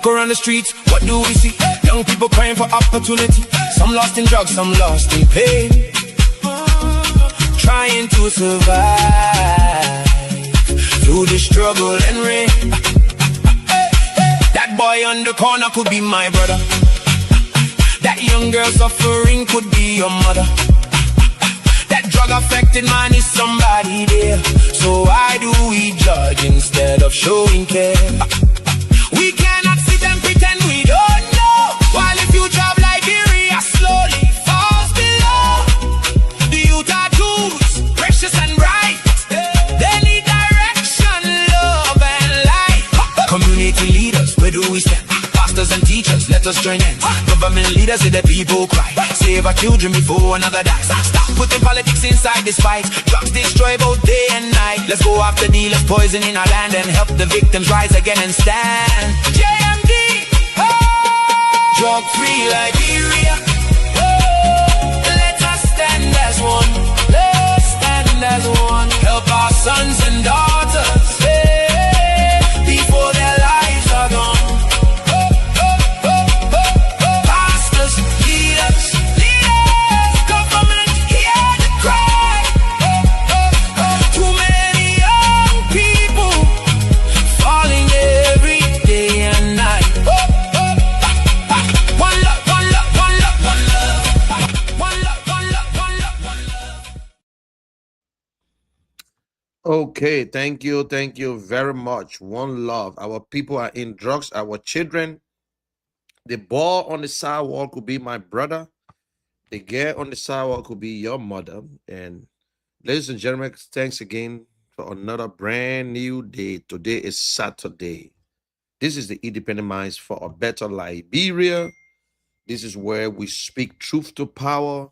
around the streets, what do we see? Young people crying for opportunity. Some lost in drugs, some lost in pain, trying to survive through the struggle and rain. That boy on the corner could be my brother. That young girl suffering could be your mother. That drug affected man is somebody there. So why do we judge instead of showing care? We cannot sit and pretend we don't know, while the future of Liberia slowly falls below. The youth are tools, precious and bright. They need direction, love and light. Community leaders, where do we stand? Pastors and teachers, let us join hands. Government leaders, see the people cry. Save our children before another dies. Stop putting politics inside this fight. Drugs destroy both day and night. Let's go after dealers poisoning our land and help the victims rise again and stand. JMD, oh! Drug-free Liberia. Oh! Let us stand as one. Let's stand as one. Help our sons and daughters, hey, before their lives are gone. Okay, thank you very much. One love. Our people are in drugs, our children. The boy on the sidewalk could be my brother. The girl on the sidewalk could be your mother. And ladies and gentlemen, thanks again for another brand new day. Today is Saturday. This is the Independent Minds for a Better Liberia. This is where we speak truth to power.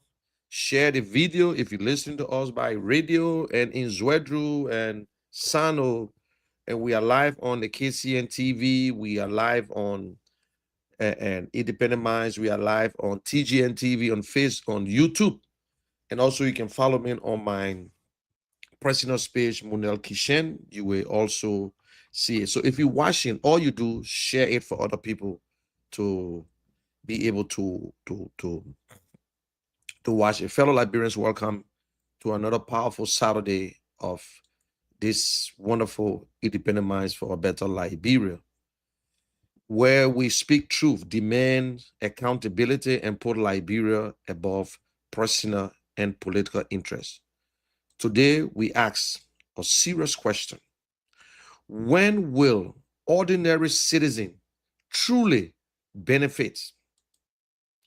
Share the video if you're listening to us by radio and in Zwedru and Sano. And we are live on the KCN TV. We are live on and Independent Minds. We are live on TGN TV, on Facebook, on YouTube. And also you can follow me on my personal page, Munel Kishen. You will also see it. So if you're watching, all you do, share it for other people to be able to watch it. Fellow Liberians, welcome to another powerful Saturday of this wonderful Independent Minds for a Better Liberia, where we speak truth, demand accountability, and put Liberia above personal and political interests. Today, we ask a serious question. When will ordinary citizens truly benefit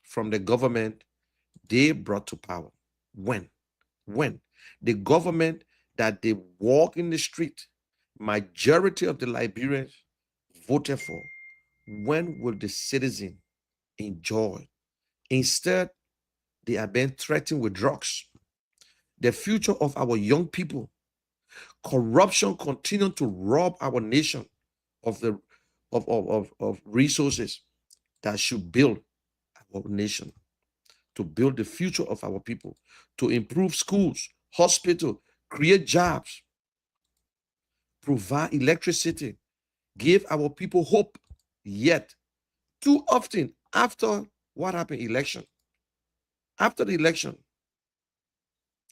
from the government they brought to power? When the government that they walk in the street, majority of the Liberians voted for, when will the citizen enjoy? Instead, they are being threatened with drugs. The future of our young people, corruption continue to rob our nation of the of resources that should build our nation, to build the future of our people, to improve schools, hospitals, create jobs, provide electricity, give our people hope. Yet, too often, after what happened, after the election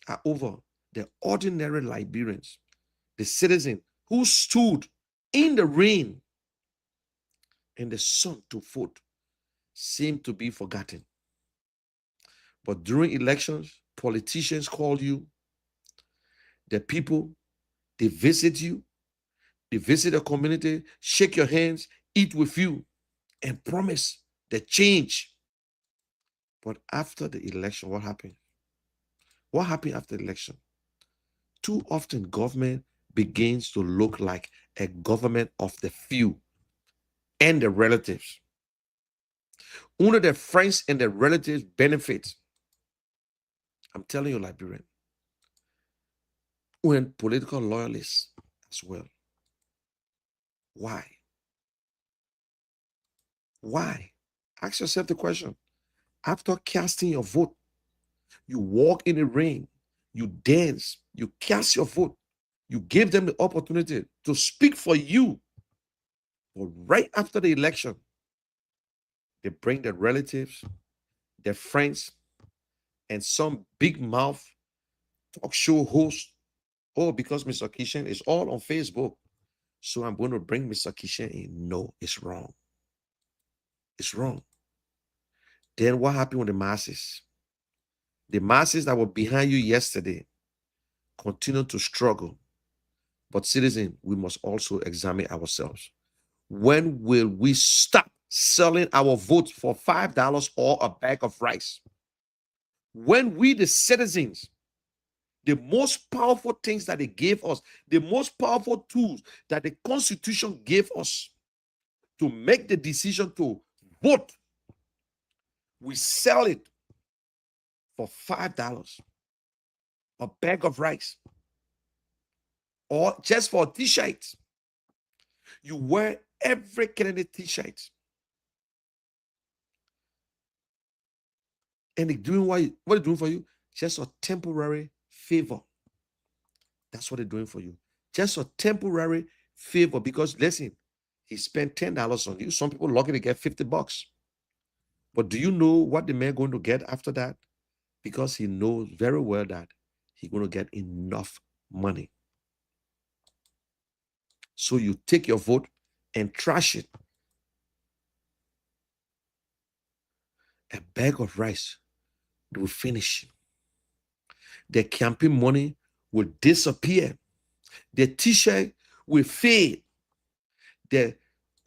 are over, the ordinary Liberians, the citizens who stood in the rain and the sun to vote, seem to be forgotten. But during elections, politicians call you, the people, they visit you, they visit a community, shake your hands, eat with you, and promise the change. But after the election, what happened? What happened after the election? Too often, government begins to look like a government of the few and the relatives. Only the friends and the relatives benefit. I'm telling you, Liberian, when political loyalists as well. Why? Why? Ask yourself the question. After casting your vote, you walk in the rain, you dance, you cast your vote, you give them the opportunity to speak for you. But right after the election, They bring their relatives, their friends, and some big mouth talk show host. Oh, because Mr. Kishan is all on Facebook, so I'm going to bring Mr. Kishan in. No, it's wrong. It's wrong. Then what happened with the masses? The masses that were behind you yesterday continue to struggle. But citizen, we must also examine ourselves. When will we stop selling our votes for $5 or a bag of rice? When we, the citizens, the most powerful things that they gave us, the most powerful tools that the Constitution gave us to make the decision to vote, we sell it for $5, a bag of rice, or just for a t-shirt. You wear every candidate t-shirt, and they're doing what they're doing for you? Just a temporary favor. That's what they're doing for you. Just a temporary favor, because listen, he spent $10 on you. Some people lucky to get $50. But do you know what the man going to get after that? Because he knows very well that he's going to get enough money. So you take your vote and trash it. A bag of rice will finish. The campaign money will disappear. The t-shirt will fade. The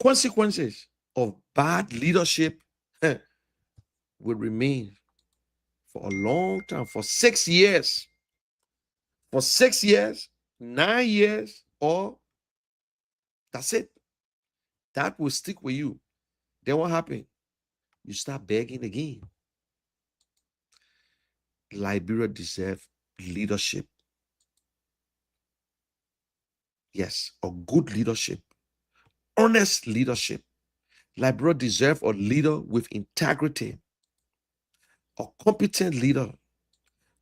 consequences of bad leadership will remain for a long time, for 6 years. For 6 years, 9 years, or that's it. That will stick with you. Then what happened? You start begging again. Liberia deserves leadership. Yes, a good leadership. Honest leadership. Liberia deserves a leader with integrity. A competent leader.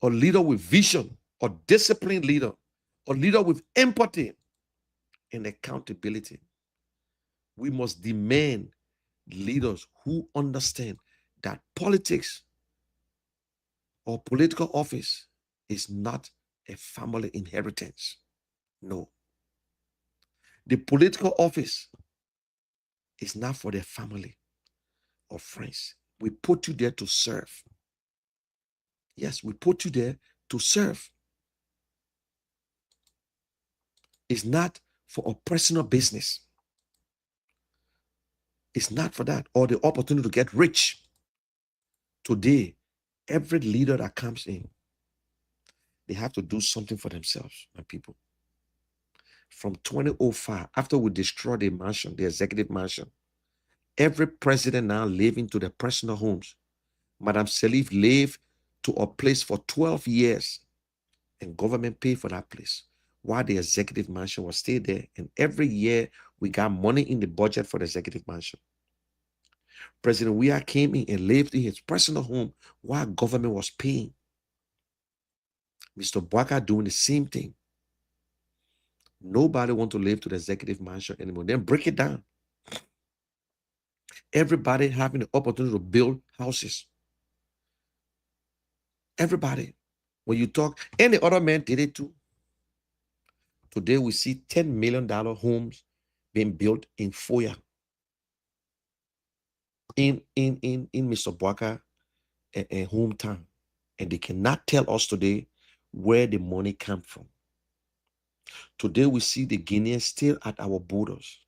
A leader with vision. A disciplined leader. A leader with empathy and accountability. We must demand leaders who understand that politics or political office is not a family inheritance. No. The political office is not for their family or friends. We put you there to serve. Yes, we put you there to serve. It's not for a personal business. It's not for that, or the opportunity to get rich. Today, every leader that comes in, they have to do something for themselves, my people. From 2005, after we destroyed the mansion, the executive mansion, every president now living to their personal homes. Madam Salif lived to a place for 12 years, and government paid for that place while the executive mansion was still there. And every year, we got money in the budget for the executive mansion. President Weah came in and lived in his personal home while government was paying. Mr. Bwaka doing the same thing. Nobody want to live to the executive mansion anymore. Then break it down. Everybody having the opportunity to build houses. Everybody. When you talk, any other man did it too. Today we see $10 million homes being built in Foya. In Mr. Bwaka hometown. And they cannot tell us today where the money come from. Today we see the Guineans still at our borders.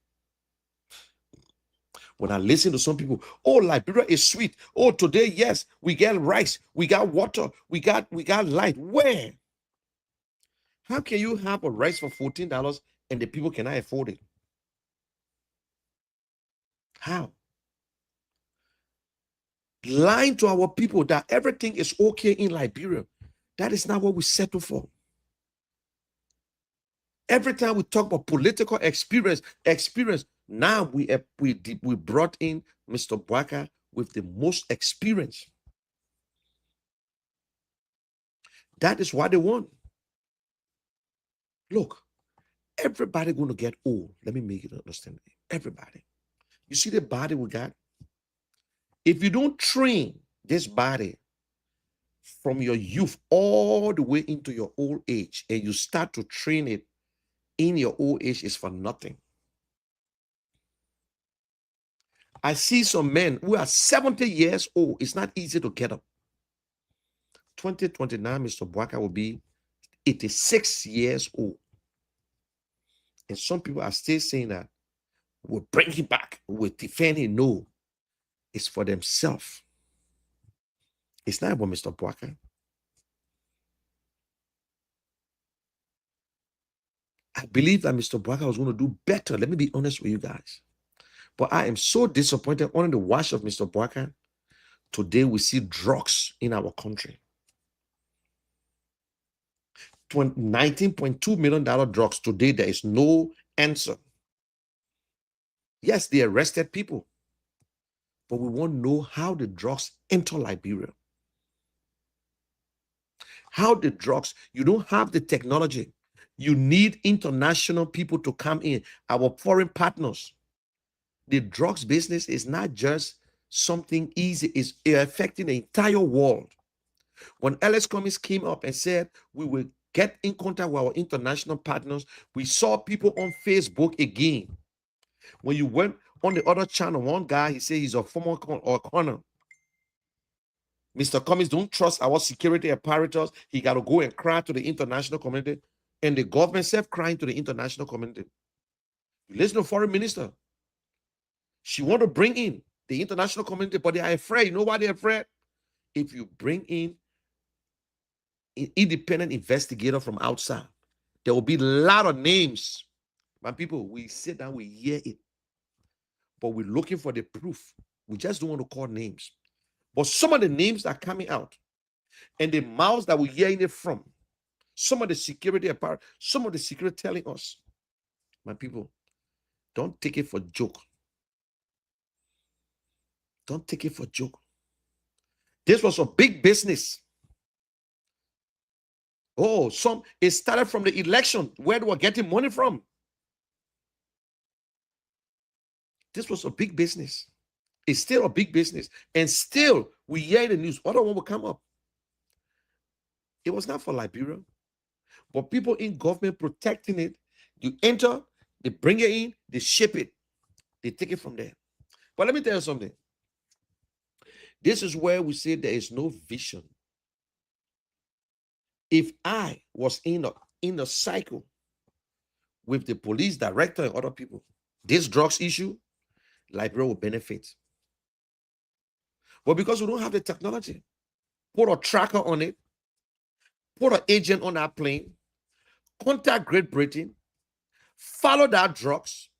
When I listen to some people, oh, Liberia is sweet. Oh, today, yes, we get rice, we got water, we got light. Where? How can you have a rice for $14 and the people cannot afford it? How? Lying to our people that everything is okay in Liberia. That is not what we settle for. Every time we talk about political experience, now we brought in Mr. Bwaka with the most experience. That is what they want. Look, everybody going to get old. Let me make it understand. Everybody. You see the body we got? If you don't train this body from your youth all the way into your old age, and you start to train it in your old age, is for nothing. I see some men who are 70 years old. It's not easy to get up. 2029, Mr. Bwaka will be 86 years old. And some people are still saying that we'll bring him back, we'll defend him. No, it's for themselves. It's not about Mr. Bwaka. I believe that Mr. Bwaka was going to do better. Let me be honest with you guys. But I am so disappointed under the watch of Mr. Bwaka. Today we see drugs in our country. $19.2 million drugs. Today there is no answer. Yes, they arrested people. But we want to know how the drugs enter Liberia. How the drugs, you don't have the technology. You need international people to come in, our foreign partners. The drugs business is not just something easy, it's affecting the entire world. When Ellis Cummings came up and said we will get in contact with our international partners, we saw people on Facebook again. When you went on the other channel, one guy, he said he's a former corner. Mr. Cummings don't trust our security apparatus. He got to go and cry to the international community. And the government self crying to the international community. You listen to foreign minister. She want to bring in the international community, but they are afraid. You know why they're afraid? If you bring in an independent investigator from outside, there will be a lot of names. My people, we sit down, we hear it. But we're looking for the proof. We just don't want to call names. But some of the names that are coming out and the mouths that we're hearing it from, some of the security apart, some of the security telling us, my people, don't take it for joke. Don't take it for joke. This was a big business. Oh, it started from the election, where they were getting money from. This was a big business. It's still a big business. And still, we hear in the news, other one will come up. It was not for Liberia. But people in government protecting it, you enter, they bring it in, they ship it. They take it from there. But let me tell you something. This is where we say there is no vision. If I was in a cycle with the police director and other people, this drugs issue, Liberia will benefit. But because we don't have the technology, put a tracker on it, put an agent on that plane, contact Great Britain, follow that drugs,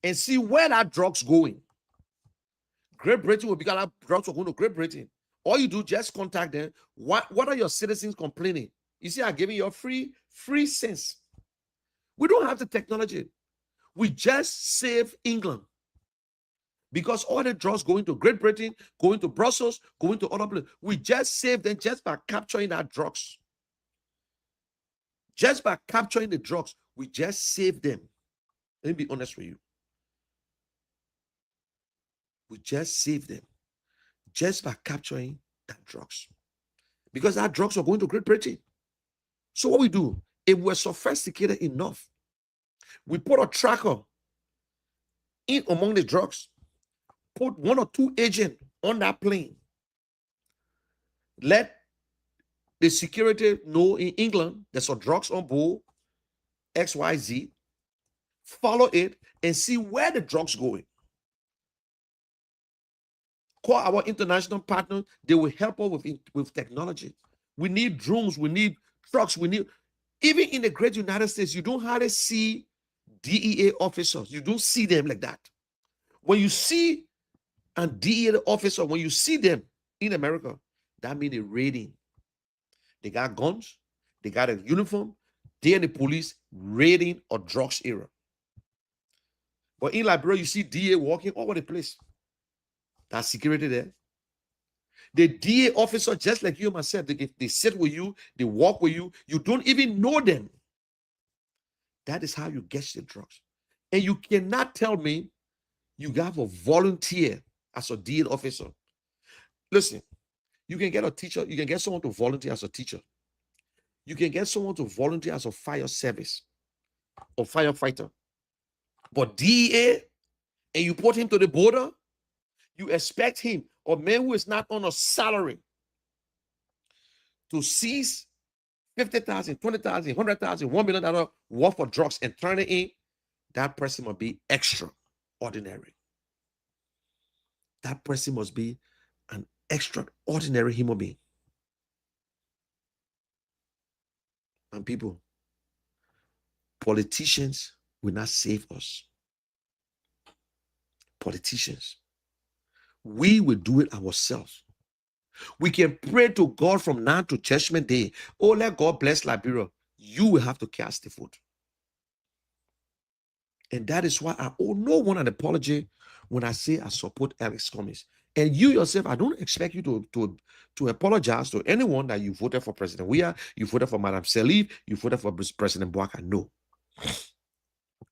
and see where that drugs going. Great Britain will because that drugs are going to Great Britain. All you do, just contact them. What are your citizens complaining? You see, I'm giving you a free sense. We don't have the technology. We just save England. Because all the drugs going to Great Britain, going to Brussels, going to other places, we just save them just by capturing that drugs. Just by capturing the drugs, we just save them. Let me be honest with you. We just save them just by capturing that drugs. Because that drugs are going to Great Britain. So what we do, if we're sophisticated enough, we put a tracker in among the drugs, put 1 or 2 agents on that plane, let the security know in England there's some drugs on board, XYZ, follow it and see where the drugs going. Call our international partners, they will help us with technology. We need drones, we need trucks, even in the great United States, you don't hardly see DEA officers. You don't see them like that. When you see a DEA officer, when you see them in America, that means they're raiding. They got guns, they got a uniform, they and the police raiding a drugs area. But in Liberia, you see DEA walking all over the place. That's security there. The DA officer, just like you myself, they sit with you, they walk with you, you don't even know them. That is how you get the drugs. And you cannot tell me you have a volunteer as a DA officer Listen, you can get a teacher, you can get someone to volunteer as a teacher. You can get someone to volunteer as a fire service or firefighter. But DEA, and you put him to the border, you expect him, or man who is not on a salary, to seize 50,000, 20,000, 100,000, $1 million worth of drugs and turn it in. That person must be extraordinary. That person must be an extraordinary human being. And people, politicians will not save us. Politicians, we will do it ourselves. We can pray to God from now to Judgment Day. Oh, let God bless Liberia. You will have to cast the vote. And that is why I owe no one an apology when I say I support Alex Cummings. And you yourself, I don't expect you to apologize to anyone that you voted for President Weah, you voted for Madam Salif, you voted for President Bouaka. No.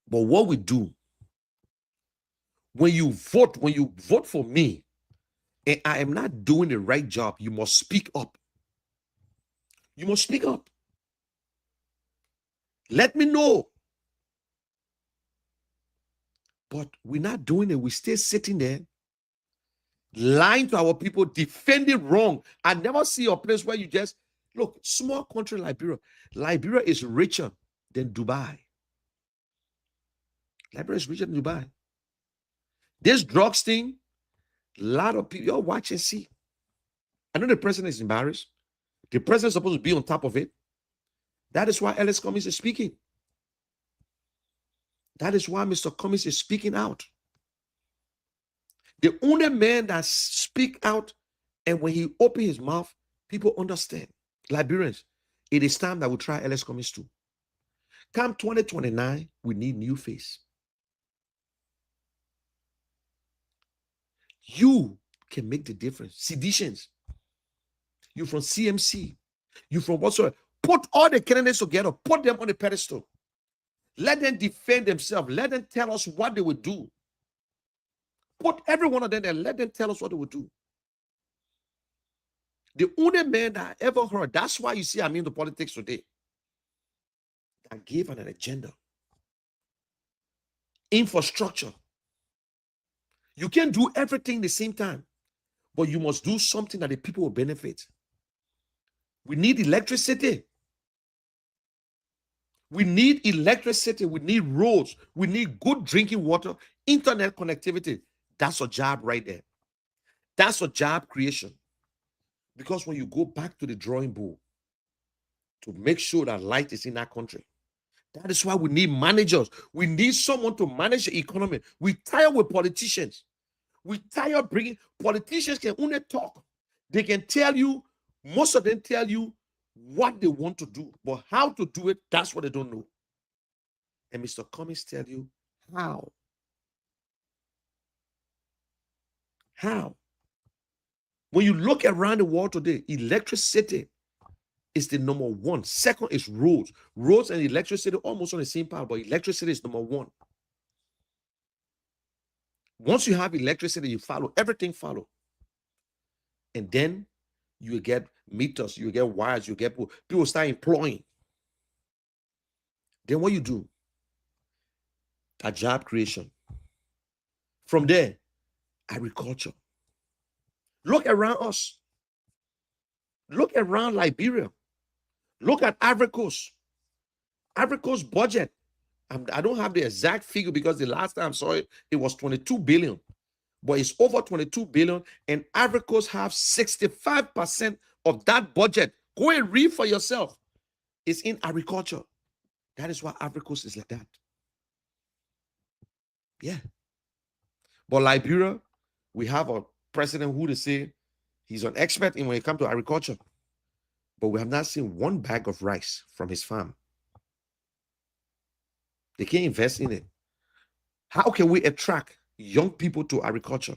But what we do, when you vote for me, and I am not doing the right job, you must speak up. You must speak up. Let me know. But we're not doing it. We stay sitting there, lying to our people, defending wrong. I never see a place where you just, look, small country Liberia. Liberia is richer than Dubai. Liberia is richer than Dubai. This drugs thing, a lot of people, y'all watch and see. I know the president is embarrassed. The president is supposed to be on top of it. That is why Alex Cummings is speaking. That is why Mr. Cummings is speaking out. The only man that speaks out, and when he opens his mouth, people understand. Liberians, it is time that we try Alex Cummings too. Come 2029, we need new face. You can make the difference. Seditions. You from CMC. You from whatsoever. Put all the candidates together. Put them on the pedestal. Let them defend themselves. Let them tell us what they would do. Put every one of them there. Let them tell us what they would do. The only man that I ever heard, that's why you see I'm into politics today, that gave an agenda. Infrastructure. You can't do everything at the same time, but you must do something that the people will benefit. We need electricity. We need electricity. We need roads. We need good drinking water, internet connectivity. That's a job right there. That's a job creation. Because when you go back to the drawing board to make sure that light is in that country, that is why we need managers. We need someone to manage the economy. We tired with politicians. We tired bringing politicians can only talk. They can tell you, most of them tell you what they want to do, but how to do it, that's what they don't know. And Mr. Cummings tell you how. How? When you look around the world today, electricity is the number one. Second is roads. Roads and electricity almost on the same power, but electricity is number one. Once you have electricity, you follow, everything follow. And then you get meters, you get wires, you get people start employing. Then what you do? A job creation. From there, agriculture. Look around us. Look around Liberia. Look at Ivory Coast. Ivory Coast budget. I don't have the exact figure because the last time I saw it, it was 22 billion. But it's over 22 billion, and Ivory Coast have 65% of that budget. Go and read for yourself. It's in agriculture. That is why Ivory Coast is like that. Yeah. But Liberia, we have a president who they say he's an expert in when it comes to agriculture. But we have not seen one bag of rice from his farm. They can't invest in it. How can we attract young people to agriculture?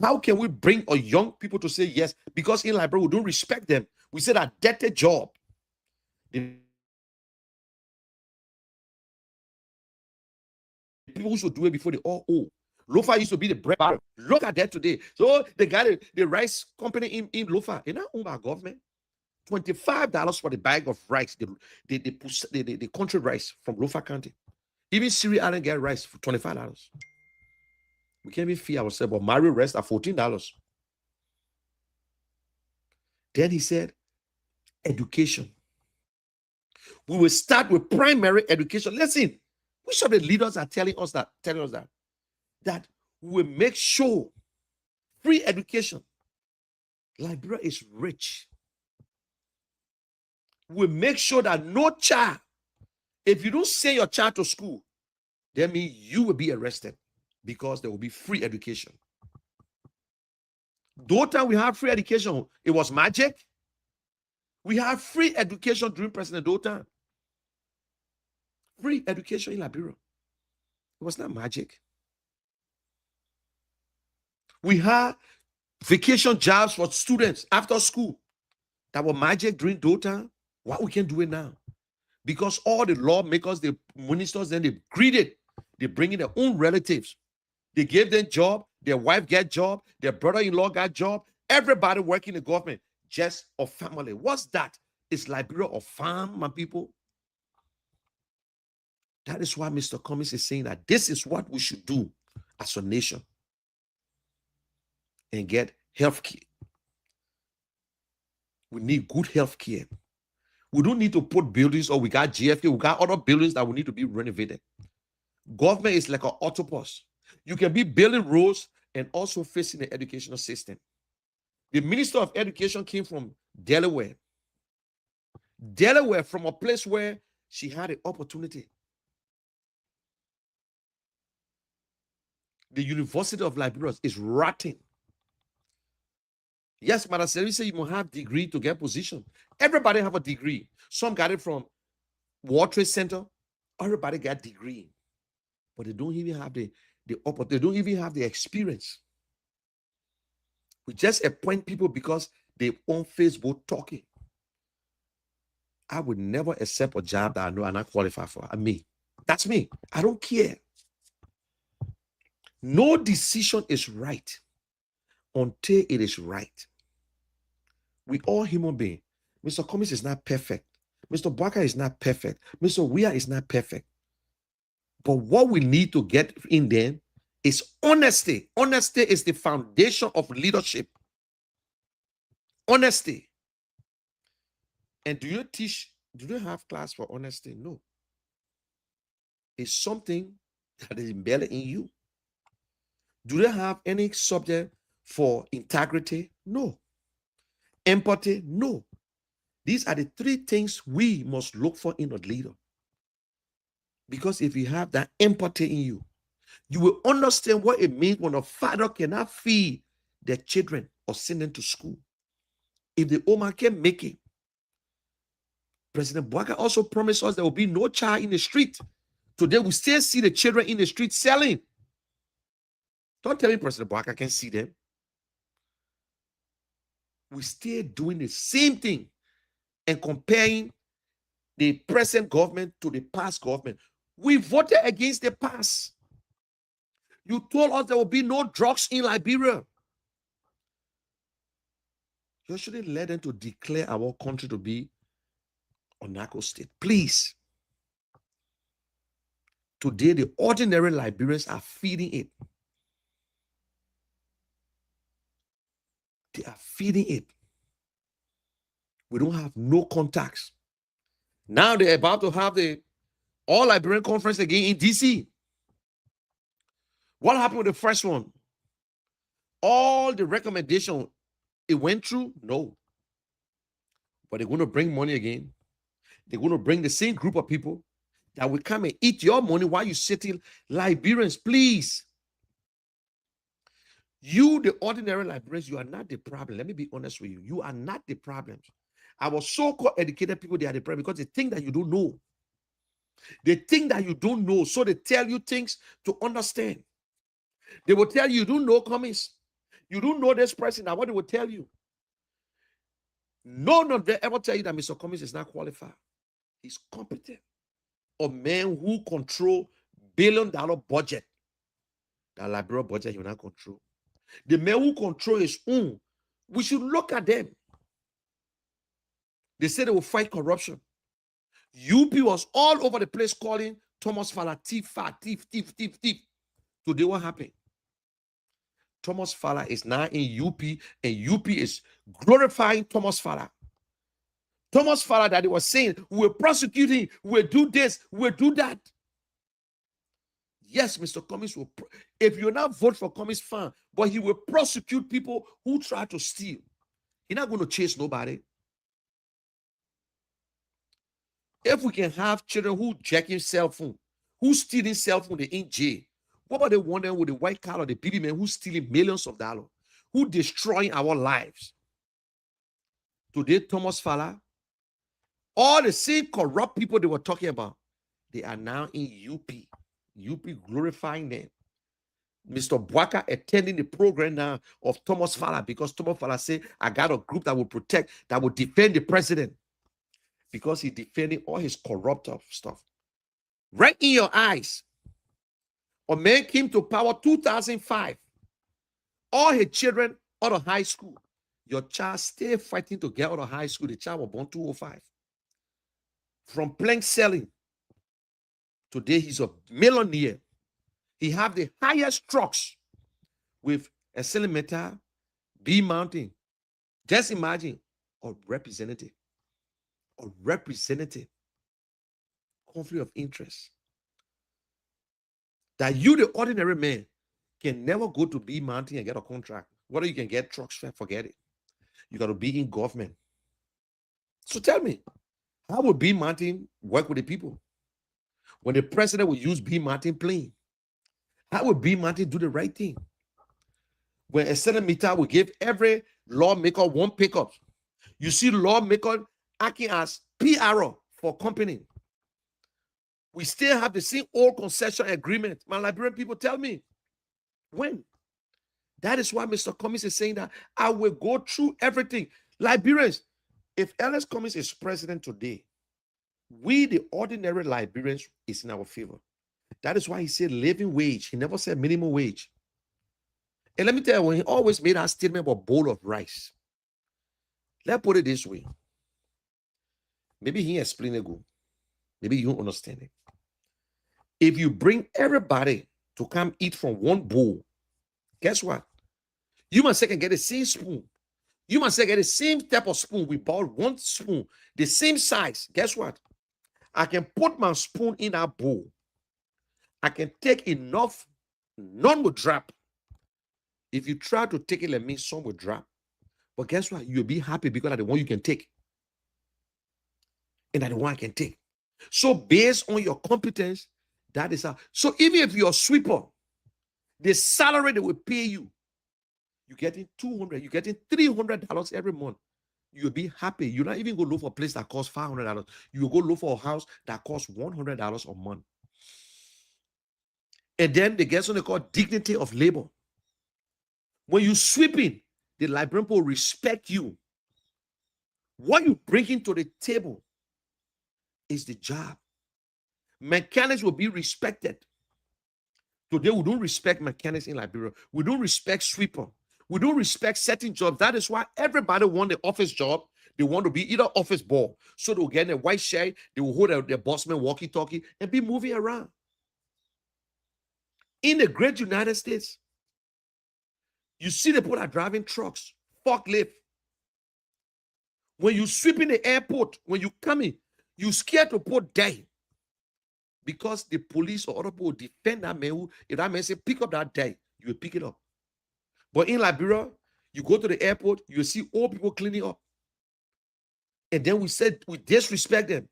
How can we bring a young people to say yes? Because in Liberia, we don't respect them. We say that dirty job. The people who should do it before they all owe. Lofa used to be the bread barrel. Look at that today. So they got the rice company in Lofa. It's not owned by government. $25 for the bag of rice. The country rice from Lofa County. Even Syria Island get rice for $25. We can't even feed ourselves, but Mario rest at $14. Then he said, education. We will start with primary education. Listen, which of the leaders are telling us that we will make sure free education. Liberia is rich. We will make sure that no child, if you don't send your child to school, that means you will be arrested because there will be free education. Those time we have free education, it was magic. We have free education during President Dothan. Free education in Liberia. It was not magic. We had vacation jobs for students after school. That were magic during Dothan. Why we can't do it now? Because all the lawmakers, the ministers, then they greeted. They bring in their own relatives. They gave them job. Their wife got job. Their brother-in-law got job. Everybody working in the government. Just a family. What's that? It's Liberia of farm, my people. That is why Mr. Cummings is saying that this is what we should do as a nation. And get health care. We need good health care. We don't need to put buildings, or we got GFK, we got other buildings that will need to be renovated. Government is like an octopus. You can be building roads and also facing the educational system. The Minister of Education came from Delaware. Delaware, from a place where she had an opportunity. The University of Liberia is rotting. Yes, Madam Seri said you must have degree to get position. Everybody have a degree. Some got it from World Trade Center. Everybody got degree. But they don't even have they don't even have the experience. We just appoint people because they on Facebook talking. I would never accept a job that I know I'm not qualified for. That's me. I don't care. No decision is right until it is right. We all human beings. Mr. Cummings is not perfect. Mr. Barker is not perfect. Mr. Weir is not perfect. But what we need to get in there is honesty. Honesty is the foundation of leadership. Honesty. And do you have class for honesty? No. It's something that is embedded in you. Do they have any subject for integrity? No. Empathy? No. These are the three things we must look for in a leader. Because if you have that empathy in you, you will understand what it means when a father cannot feed their children or send them to school. If the woman can make it, President Bouaka also promised us there will be no child in the street. Today, we still see the children in the street selling. Don't tell me President Bouaka can see them. We're still doing the same thing and comparing the present government to the past government. We voted against the past. You told us there will be no drugs in Liberia. You shouldn't let them to declare our country to be a narco state. Please. Today, the ordinary Liberians are feeding it. They are feeding it. We don't have no contacts. Now they're about to have the All Liberian Conference again in DC. What happened with the first one? All the recommendation, it went through? No. But they're going to bring money again. They're going to bring the same group of people that will come and eat your money while you sitting. Liberians, please. You, the ordinary Liberians, you are not the problem. Let me be honest with you. You are not the problem. Our so-called educated people, they are the problem because they think that you don't know. They think that you don't know, so they tell you things to understand. They will tell you don't know Cummings. You don't know this person. Now what they will tell you. None of them ever tell you that Mr. Cummings is not qualified. He's competent. A man who controls $1 billion budget. That Liberia budget he will not control. The men who control his own, we should look at them. They say they will fight corruption. UP was all over the place calling Thomas Fowler thief, thief, thief, thief, thief. Today what happened? Thomas Fowler is now in UP, and UP is glorifying Thomas Fowler. Thomas Fowler that they were saying, we're prosecuting, we'll do this, we'll do that. Yes, Mr. Cummings will, if you not vote for Cummings, fine, but he will prosecute people who try to steal. He's not going to chase nobody. If we can have children who jacking cell phone, who stealing cell phone, they're in jail. What about the one with the white collar, the baby man who's stealing millions of dollars, who destroying our lives? Today, Thomas Fowler, all the same corrupt people they were talking about, they are now in UP. UP glorifying them. Mr. Bwaka attending the program now of Thomas Fowler because Thomas Fowler said, I got a group that will protect, that will defend the president. Because he's defending all his corrupt stuff. Right in your eyes. A man came to power 2005. All his children out of high school. Your child still fighting to get out of high school. The child was born 2005. From plank selling. Today he's a millionaire. He have the highest trucks with a cylinder, B mountain. Just imagine a representative. A representative. Conflict of interest. That you, the ordinary man, can never go to B mountain and get a contract. Whether you can get trucks, forget it. You got to be in government. So tell me, how would B mountain work with the people? When the president will use B mountain plane, how would B mountain do the right thing? When a senator will give every lawmaker one pickup, you see lawmaker acting as PRO for company. We still have the same old concession agreement. My Liberian people, tell me, when? That is why Mr. Cummings is saying that I will go through everything. Liberians, if Alex Cummings is president today, we, the ordinary Liberians, is in our favor. That is why he said living wage. He never said minimum wage. And let me tell you, when he always made that statement about bowl of rice, let's put it this way. Maybe he explained it good. Maybe you don't understand it. If you bring everybody to come eat from one bowl, guess what? You must say can get the same spoon. You must say get the same type of spoon. We bought one spoon, the same size. Guess what? I can put my spoon in that bowl. I can take enough, none will drop. If you try to take it like me, some will drop. But guess what? You'll be happy because that's the one you can take. And that's the one I can take. So based on your competence, that is how. So even if you're a sweeper, the salary they will pay you, you're getting $200, you're getting $300 every month. You'll be happy. You're not even going to look for a place that costs $500. You'll go look for a house that costs $100 a month. And then they get something called dignity of labor. When you sweeping, the Liberian people respect you. What you bring into the table is the job. Mechanics will be respected. Today, we don't respect mechanics in Liberia. We don't respect sweeper. We don't respect certain jobs. That is why everybody want the office job. They want to be either office boy. So they'll get a white shirt, they will hold their bossman walkie-talkie and be moving around. In the great United States, you see the people are driving trucks, forklift. When you sweep in the airport, when you come in, you scared to put die. Because the police or other people defend that man who, if that man say, pick up that die, you will pick it up. But in Liberia, you go to the airport, you see all people cleaning up. And then we said, we disrespect them.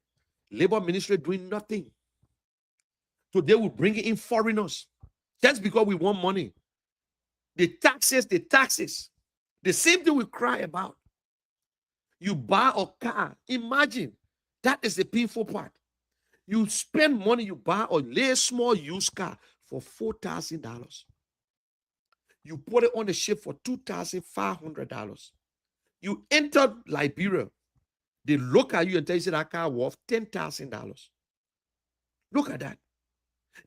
Labor Ministry doing nothing. Today we bring in foreigners. Just because we want money. The taxes. The same thing we cry about. You buy a car. Imagine. That is the painful part. You spend money, you buy a little small used car for $4,000. You put it on the ship for $2,500. You enter Liberia. They look at you and tell you that car worth $10,000. Look at that.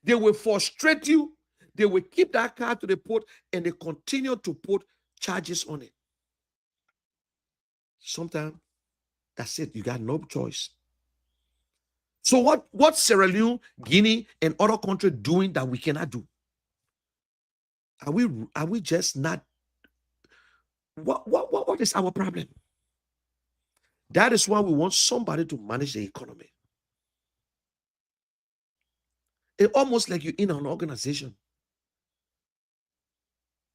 They will frustrate you. They will keep that car to the port and they continue to put charges on it. Sometimes that's it. You got no choice. So what Sierra Leone, Guinea, and other countries doing that we cannot do? Are we just not? What is our problem? That is why we want somebody to manage the economy. It's almost like you're in an organization.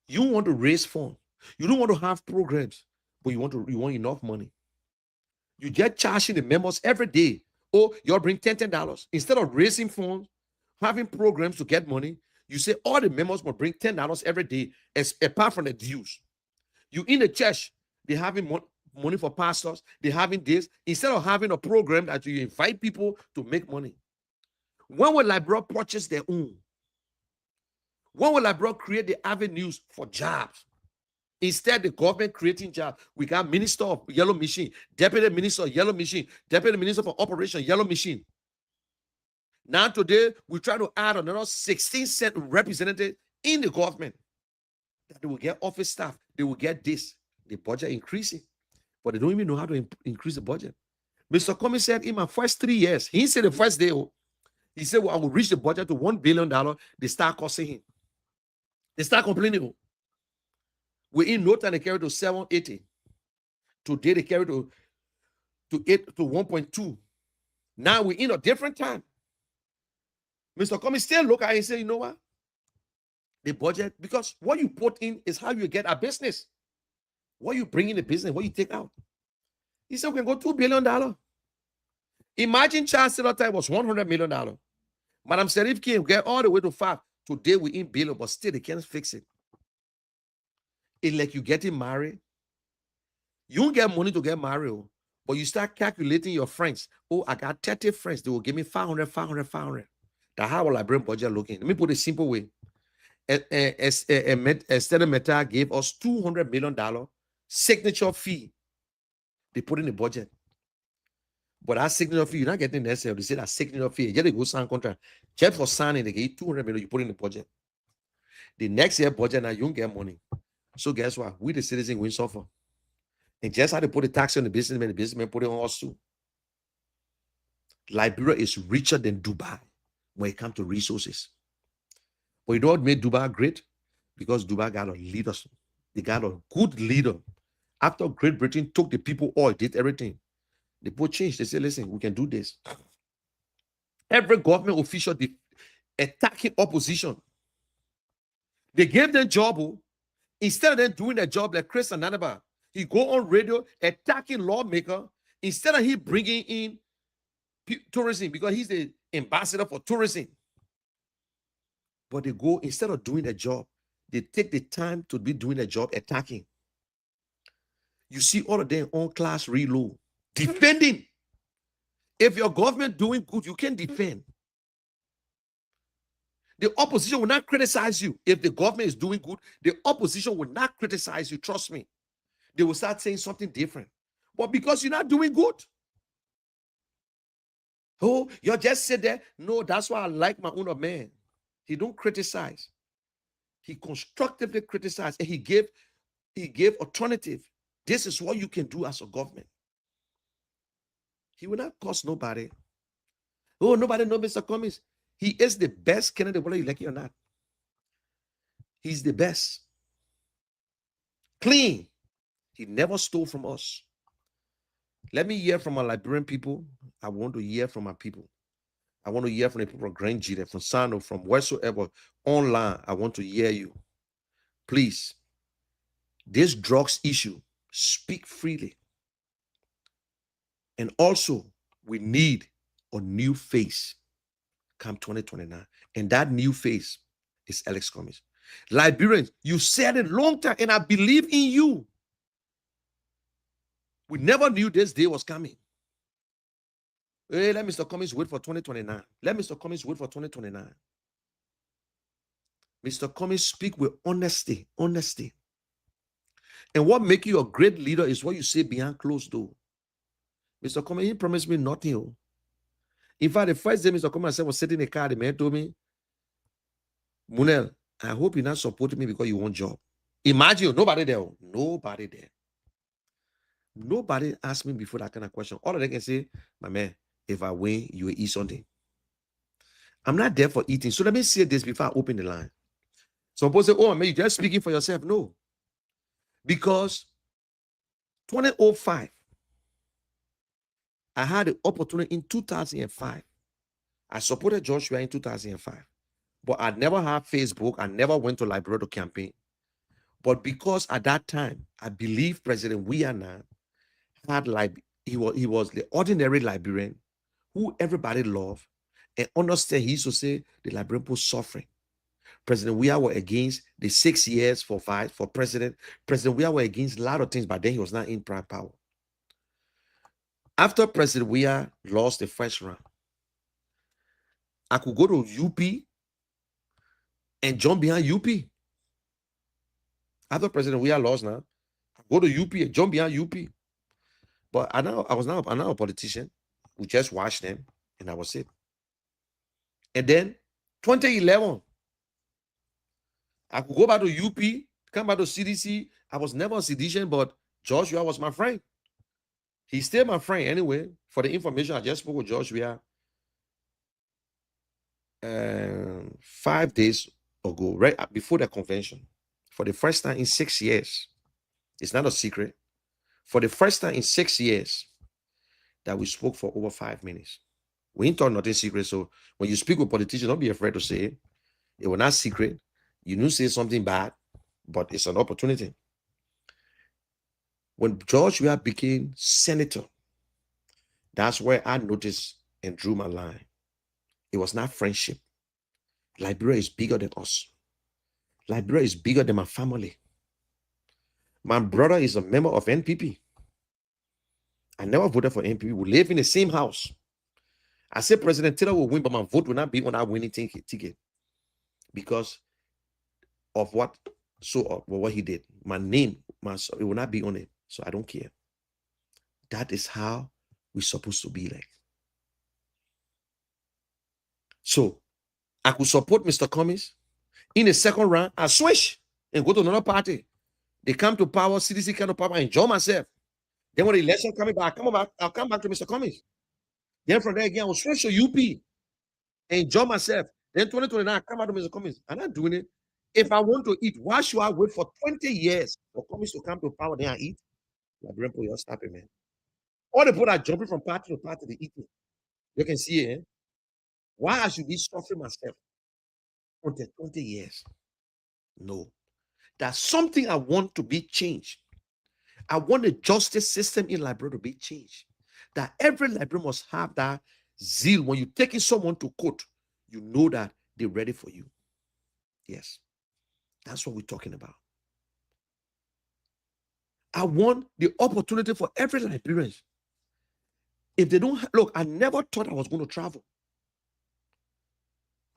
You want to raise funds. You don't want to have programs, but you want enough money. You get charging the members every day. Oh, you'll bring $10. Instead of raising funds, having programs to get money, you say all the members will bring $10 every day, apart from the dues. You in the church, they having money for pastors, they having this. Instead of having a program that you invite people to make money. When will LIBERIA purchase their own? When will LIBERIA create the avenues for jobs? Instead, the government creating jobs. We got Minister of Yellow Machine, Deputy Minister of Yellow Machine, Deputy Minister for Operation Yellow Machine. Now today, we try to add another 16-cent representative in the government. That they will get office staff. They will get this. The budget increasing. But they don't even know how to increase the budget. Mr. Cummings said in my first 3 years, he said the first day, he said, well, I will reach the budget to $1 billion. They start cussing him. They start complaining. We in no time they carry to 780. Today they carry to 1.2. Now we in a different time. Mr. Cummings still look at it and say, you know what? The budget, because what you put in is how you get a business. What you bring in the business, what you take out. He said we can go $2 billion. Imagine Charles Taylor time was $100 million. Madam Serif came get all the way to 5. Today we in billion, but still they can't fix it. It's like you getting married. You don't get money to get married, but you start calculating your friends. Oh, I got 30 friends. They will give me 500, 500, 500. That's how our LIBERIA budget looking. Let me put it a simple way. Esther Meta gave us $200 million signature fee. They put in the budget. But that signature fee, you're not getting necessary. They say that signature fee. You go sign contract. Just for signing, they give you $200 million. You put in the budget. The next year budget, now you don't get money. So guess what? We the citizens will suffer. And just how they put the tax on the businessman put it on us too. LIBERIA is richer than Dubai when it comes to resources. But you know what made Dubai great? Because Dubai got a leader. They got a good leader. After Great Britain took the people oil, did everything. The people changed. They said, listen, we can do this. Every government official attacking opposition. They gave them job. Instead of them doing their job like Chris Ananaba, he go on radio attacking lawmaker. Instead of he bringing in tourism because he's the ambassador for tourism. But they go, instead of doing their job, they take the time to be doing their job attacking. You see all of them on class reload, defending. If your government doing good, you can defend. The opposition will not criticize you. If the government is doing good, the opposition will not criticize you. Trust me. They will start saying something different. But because you're not doing good. Oh, you just sit there. No, that's why I like my own man. He don't criticize. He constructively criticized. And he gave alternative. This is what you can do as a government. He will not cost nobody. Oh, nobody knows Mr. Cummings. He is the best candidate, whether you like it or not. He's the best. Clean. He never stole from us. Let me hear from our Liberian people. I want to hear from our people. I want to hear from the people from Grand Gita, from Sano, from wheresoever online. I want to hear you. Please, this drugs issue, speak freely. And also, we need a new face come 2029. And that new face is Alex Cummings. Liberians, you said it long time, and I believe in you. We never knew this day was coming. Hey, let Mr. Cummings wait for 2029. Let Mr. Cummings wait for 2029. Mr. Cummings speak with honesty. Honesty. And what makes you a great leader is what you say behind closed door. Mr. Cummings, he promised me nothing. In fact, the first day Mr. Cummings was sitting in the car, the man told me, Munel, I hope you're not supporting me because you want job. Imagine nobody there. Nobody there. Nobody asked me before that kind of question. All they can say, my man, if I win, you will eat something. I'm not there for eating. So let me say this before I open the line. Some people say, oh, man, you're just speaking for yourself. No. Because 2005, I had the opportunity in 2005. I supported Joshua in 2005. But I never had Facebook. I never went to LIBERIA to campaign. But because at that time, I believe President Wiana had he was the ordinary Liberian who everybody loved and understand. He used to say the Liberian people suffering. President Weah were against the 6 years for president. President Weah were against a lot of things, but then he was not in prime power. After President Weah lost the first round, I could go to UP and jump behind UP. After President Weah lost now, I go to UP and jump behind UP. But I'm not a politician. We just watched them, and that was it. And then 2011, I could go back to UP, come back to CDC. I was never a seditious, but Joshua was my friend. He's still my friend anyway. For the information, I just spoke with Joshua 5 days ago, right before the convention. For the first time in 6 years, it's not a secret. For the first time in 6 years, that we spoke for over 5 minutes. We ain't talk nothing secret. So when you speak with politicians, don't be afraid to say it. It was not secret. You knew say something bad, but it's an opportunity. When Joshua became senator, that's where I noticed and drew my line. It was not friendship. Liberia is bigger than us. Liberia is bigger than my family. My brother is a member of NPP. I never voted for NPP. We live in the same house. I said President Taylor will win, but my vote will not be on that winning ticket because of what he did. My name, it will not be on it. So I don't care. That is how we're supposed to be like. So I could support Mr. Cummings. In the second round, I switch and go to another party. They come to power, CDC come to power, I enjoy myself. Then when the election coming back, I'll come back to Mr. Cummings. Then from there again, I will switch to UP and enjoy myself. Then 2029, I come back to Mr. Cummings. I'm not doing it. If I want to eat, why should I wait for 20 years for Cummings to come to power, then I eat? Liberian people, you're stopping, man. All the people are jumping from party to party, they eating. You can see it, eh? Why I should be suffering myself until 20 years? No. That's something I want to be changed. I want the justice system in Liberia to be changed. That every Liberian must have that zeal. When you're taking someone to court, you know that they're ready for you. Yes. That's what we're talking about. I want the opportunity for every Liberian. If they don't look, I never thought I was going to travel.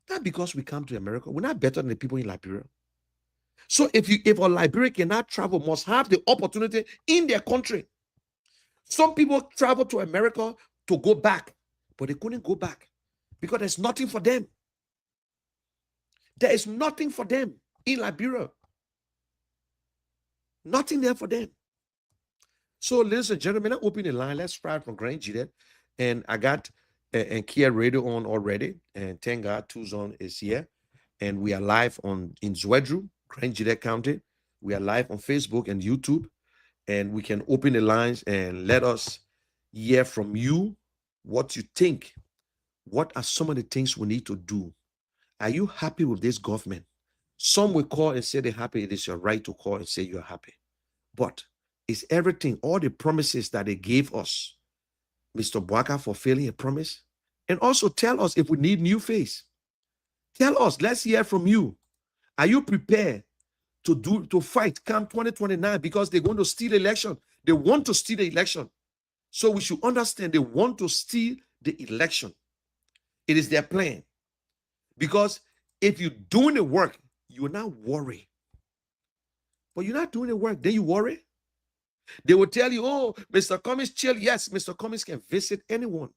Not because we come to America. We're not better than the people in Liberia. So if a Liberian cannot travel, must have the opportunity in their country. Some people travel to America to go back, but they couldn't go back because there's nothing for them. There is nothing for them in Liberia. Nothing there for them. So, ladies and gentlemen, I open the line. Let's start from Grand Gillette. And I got and Kia Radio on already. And thank God, Tuzon is here. And we are live in Zwedru, Grand Gillette County. We are live on Facebook and YouTube. And we can open the lines and let us hear from you what you think. What are some of the things we need to do? Are you happy with this government? Some will call and say they're happy. It is your right to call and say you're happy. But is everything, all the promises that they gave us, Mr. Bwaka fulfilling a promise? And also tell us if we need new face. Tell us, let's hear from you. Are you prepared to fight come 2029 because they're going to steal the election? They want to steal the election. So we should understand they want to steal the election. It is their plan. Because if you're doing the work, you will not worry. But you're not doing the work, then you worry. They will tell you, oh, Mr. Cummings, chill. Yes, Mr. Cummings can visit anyone.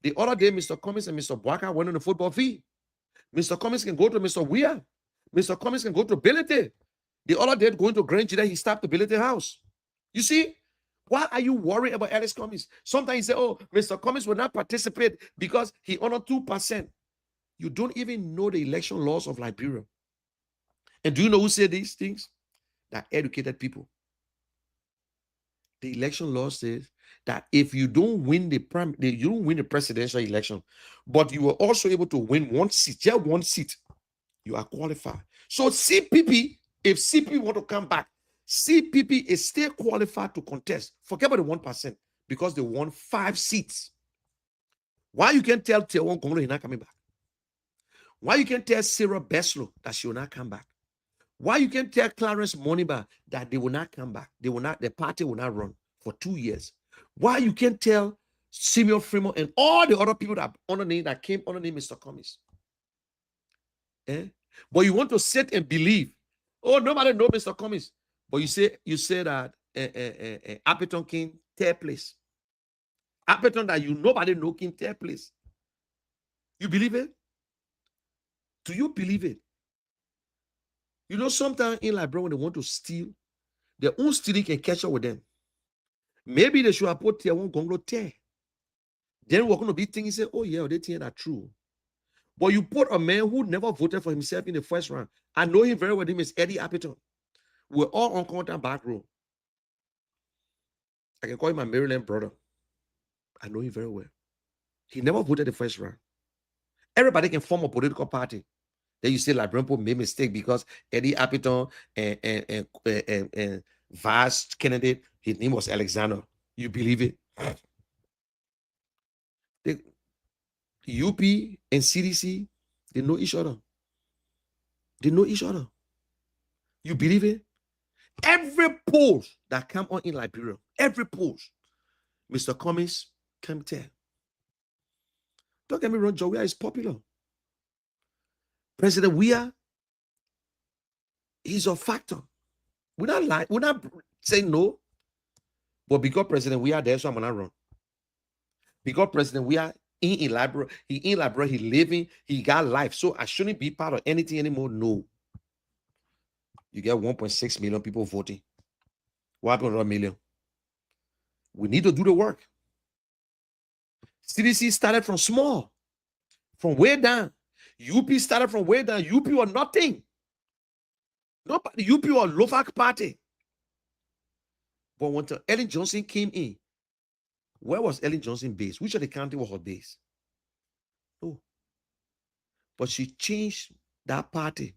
The other day, Mr. Cummings and Mr. Bwaka went on the football field. Mr. Cummings can go to Mr. Weah. Mr. Cummings can go to Bility. The other day going to Grand Jida, he stopped the Bility house. You see? Why are you worried about Ellis Cummings? Sometimes you say, oh, Mr. Cummings will not participate because he honored 2%. You don't even know the election laws of Liberia. And do you know who said these things? That educated people. The election law says that if you don't win you don't win the presidential election, but you were also able to win one seat, just one seat, you are qualified. So CPP, if CPP want to come back, CPP is still qualified to contest. Forget about the 1% because they won 5 seats. Why you can tell Tewon Kongolo he's not coming back? Why you can tell Sarah Beslow that she will not come back? Why you can tell Clarence Moniba that they will not come back? They will not. The party will not run for 2 years. Why you can tell Simeon Fremont and all the other people that came underneath Mr. Cummings? But you want to sit and believe, oh, nobody knows Mr. Cummings. But you say that Appleton King third place. Appleton that nobody know King third place. You believe it? Do you believe it? You know, sometimes in Liberia when they want to steal, their own stealing can catch up with them. Maybe they should have put their own Gonglo tear. Then we're going to be thinking, say, oh yeah, they think that's true. But you put a man who never voted for himself in the first round. I know him very well. His name is Eddie Appleton. We're all on contact back row. I can call him my Maryland brother. I know him very well. He never voted the first round. Everybody can form a political party. Then you say Liberian people made mistake because Eddie Appleton and vice candidate, his name was Alexander. You believe it? The UP and CDC, they know each other. They know each other. You believe it? Every poll that come on in Liberia, every poll, Mr. Cummings can tell. Don't get me wrong, Joe Weah is popular. President Weah, he's a factor. We're not lying. We're not saying no. But because President Weah there, so I'm gonna run. Because President Weah in Liberia, he living, he got life. So I shouldn't be part of anything anymore. No. You get 1.6 million people voting. What happened to 1 million? We need to do the work. CDC started from small, from way down. UP started from way down. UP or nothing. Nobody. UP or Lovak party. But when Ellen Johnson came in, where was Ellen Johnson based? Which of the county was her base? No. But she changed that party.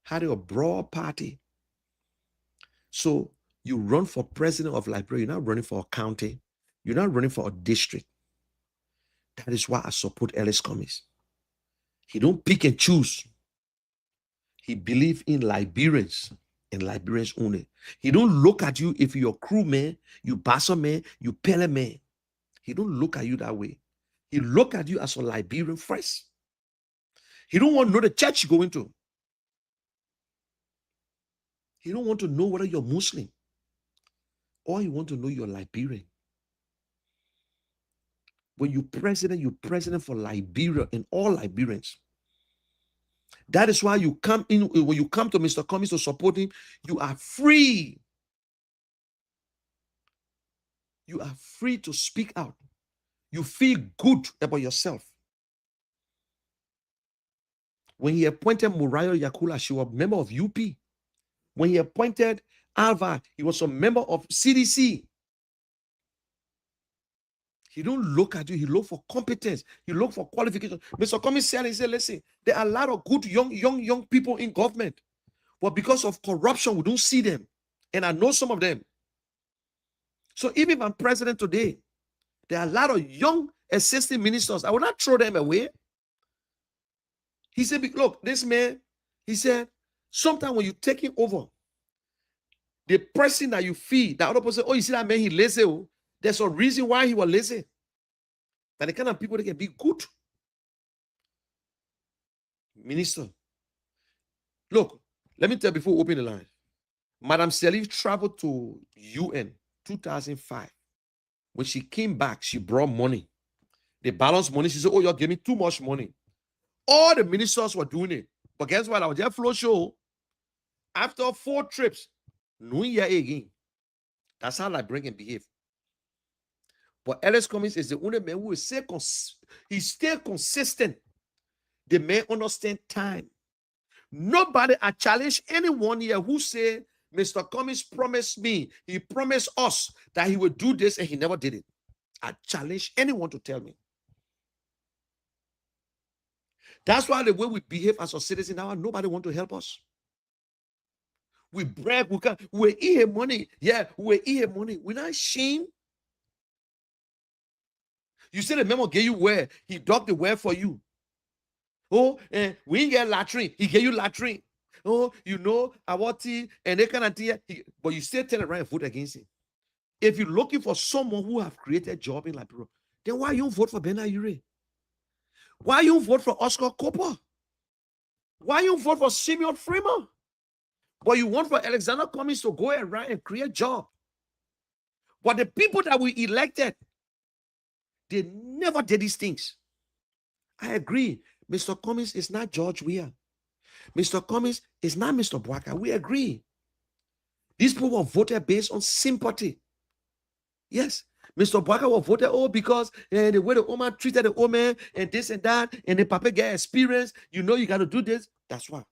Had a broad party. So you run for president of Liberia. You're not running for a county. You're not running for a district. That is why I support Ellis Cummings. He don't pick and choose. He believes in Liberians and Liberians only. He don't look at you if you're a crew man, you Bassa man, you Pele man. He don't look at you that way. He look at you as a Liberian first. He don't want to know the church you're going to. He don't want to know whether you're Muslim. Or he want to know you're Liberian. When you're president for Liberia and all Liberians. That is why you come in, when you come to Mr. Cummings to support him, you are free. You are free to speak out. You feel good about yourself. When he appointed Murayo Yakula, she was a member of UP. When he appointed Alva, he was a member of CDC. He don't look at you. He look for competence. He look for qualification. Mr. Cummings said, he said, listen, there are a lot of good young people in government. But because of corruption, we don't see them. And I know some of them. So even if I'm president today, there are a lot of young assistant ministers. I will not throw them away. He said, look, this man, he said, sometimes when you're taking over, the person that you feed, the other person, oh, you see that man, he lazy. Oh. There's a reason why he was lazy. That the kind of people that can be good. Minister. Look, let me tell you before we open the line. Madam Salif traveled to UN 2005. When she came back, she brought money. They balanced money. She said, oh, you're giving too much money. All the ministers were doing it. But guess what? I was just flow show. After 4 trips, no year again. That's how Liberian behave. But Ellis Cummings is the only man who is he stay consistent. The man understand time. Nobody, I challenge anyone here who say, Mr. Cummings promised me, he promised us that he would do this and he never did it. I challenge anyone to tell me. That's why the way we behave as a citizen now, nobody want to help us. We brag, we eat money. Yeah, we eat money. We're not ashamed. You see the memo gave you where? He dug the well for you. Oh, we ain't get latrine. He gave you latrine. Oh, you know, awati and they kind of thing. But you still tell it right and vote against him. If you're looking for someone who have created a job in Liberia, then why you vote for Bernard Ure? Why you vote for Oscar Cooper? Why you vote for Simeon Freeman? But you want for Alexander Cummings to go around and create a job. But the people that we elected, they never did these things. I agree. Mr. Cummings is not George Weah. Mr. Cummings is not Mr. Bwaka. We agree. These people were voted based on sympathy. Yes. Mr. Bwaka was voted because the way the woman treated the woman and this and that, and the papa get experience, you know you got to do this. That's why.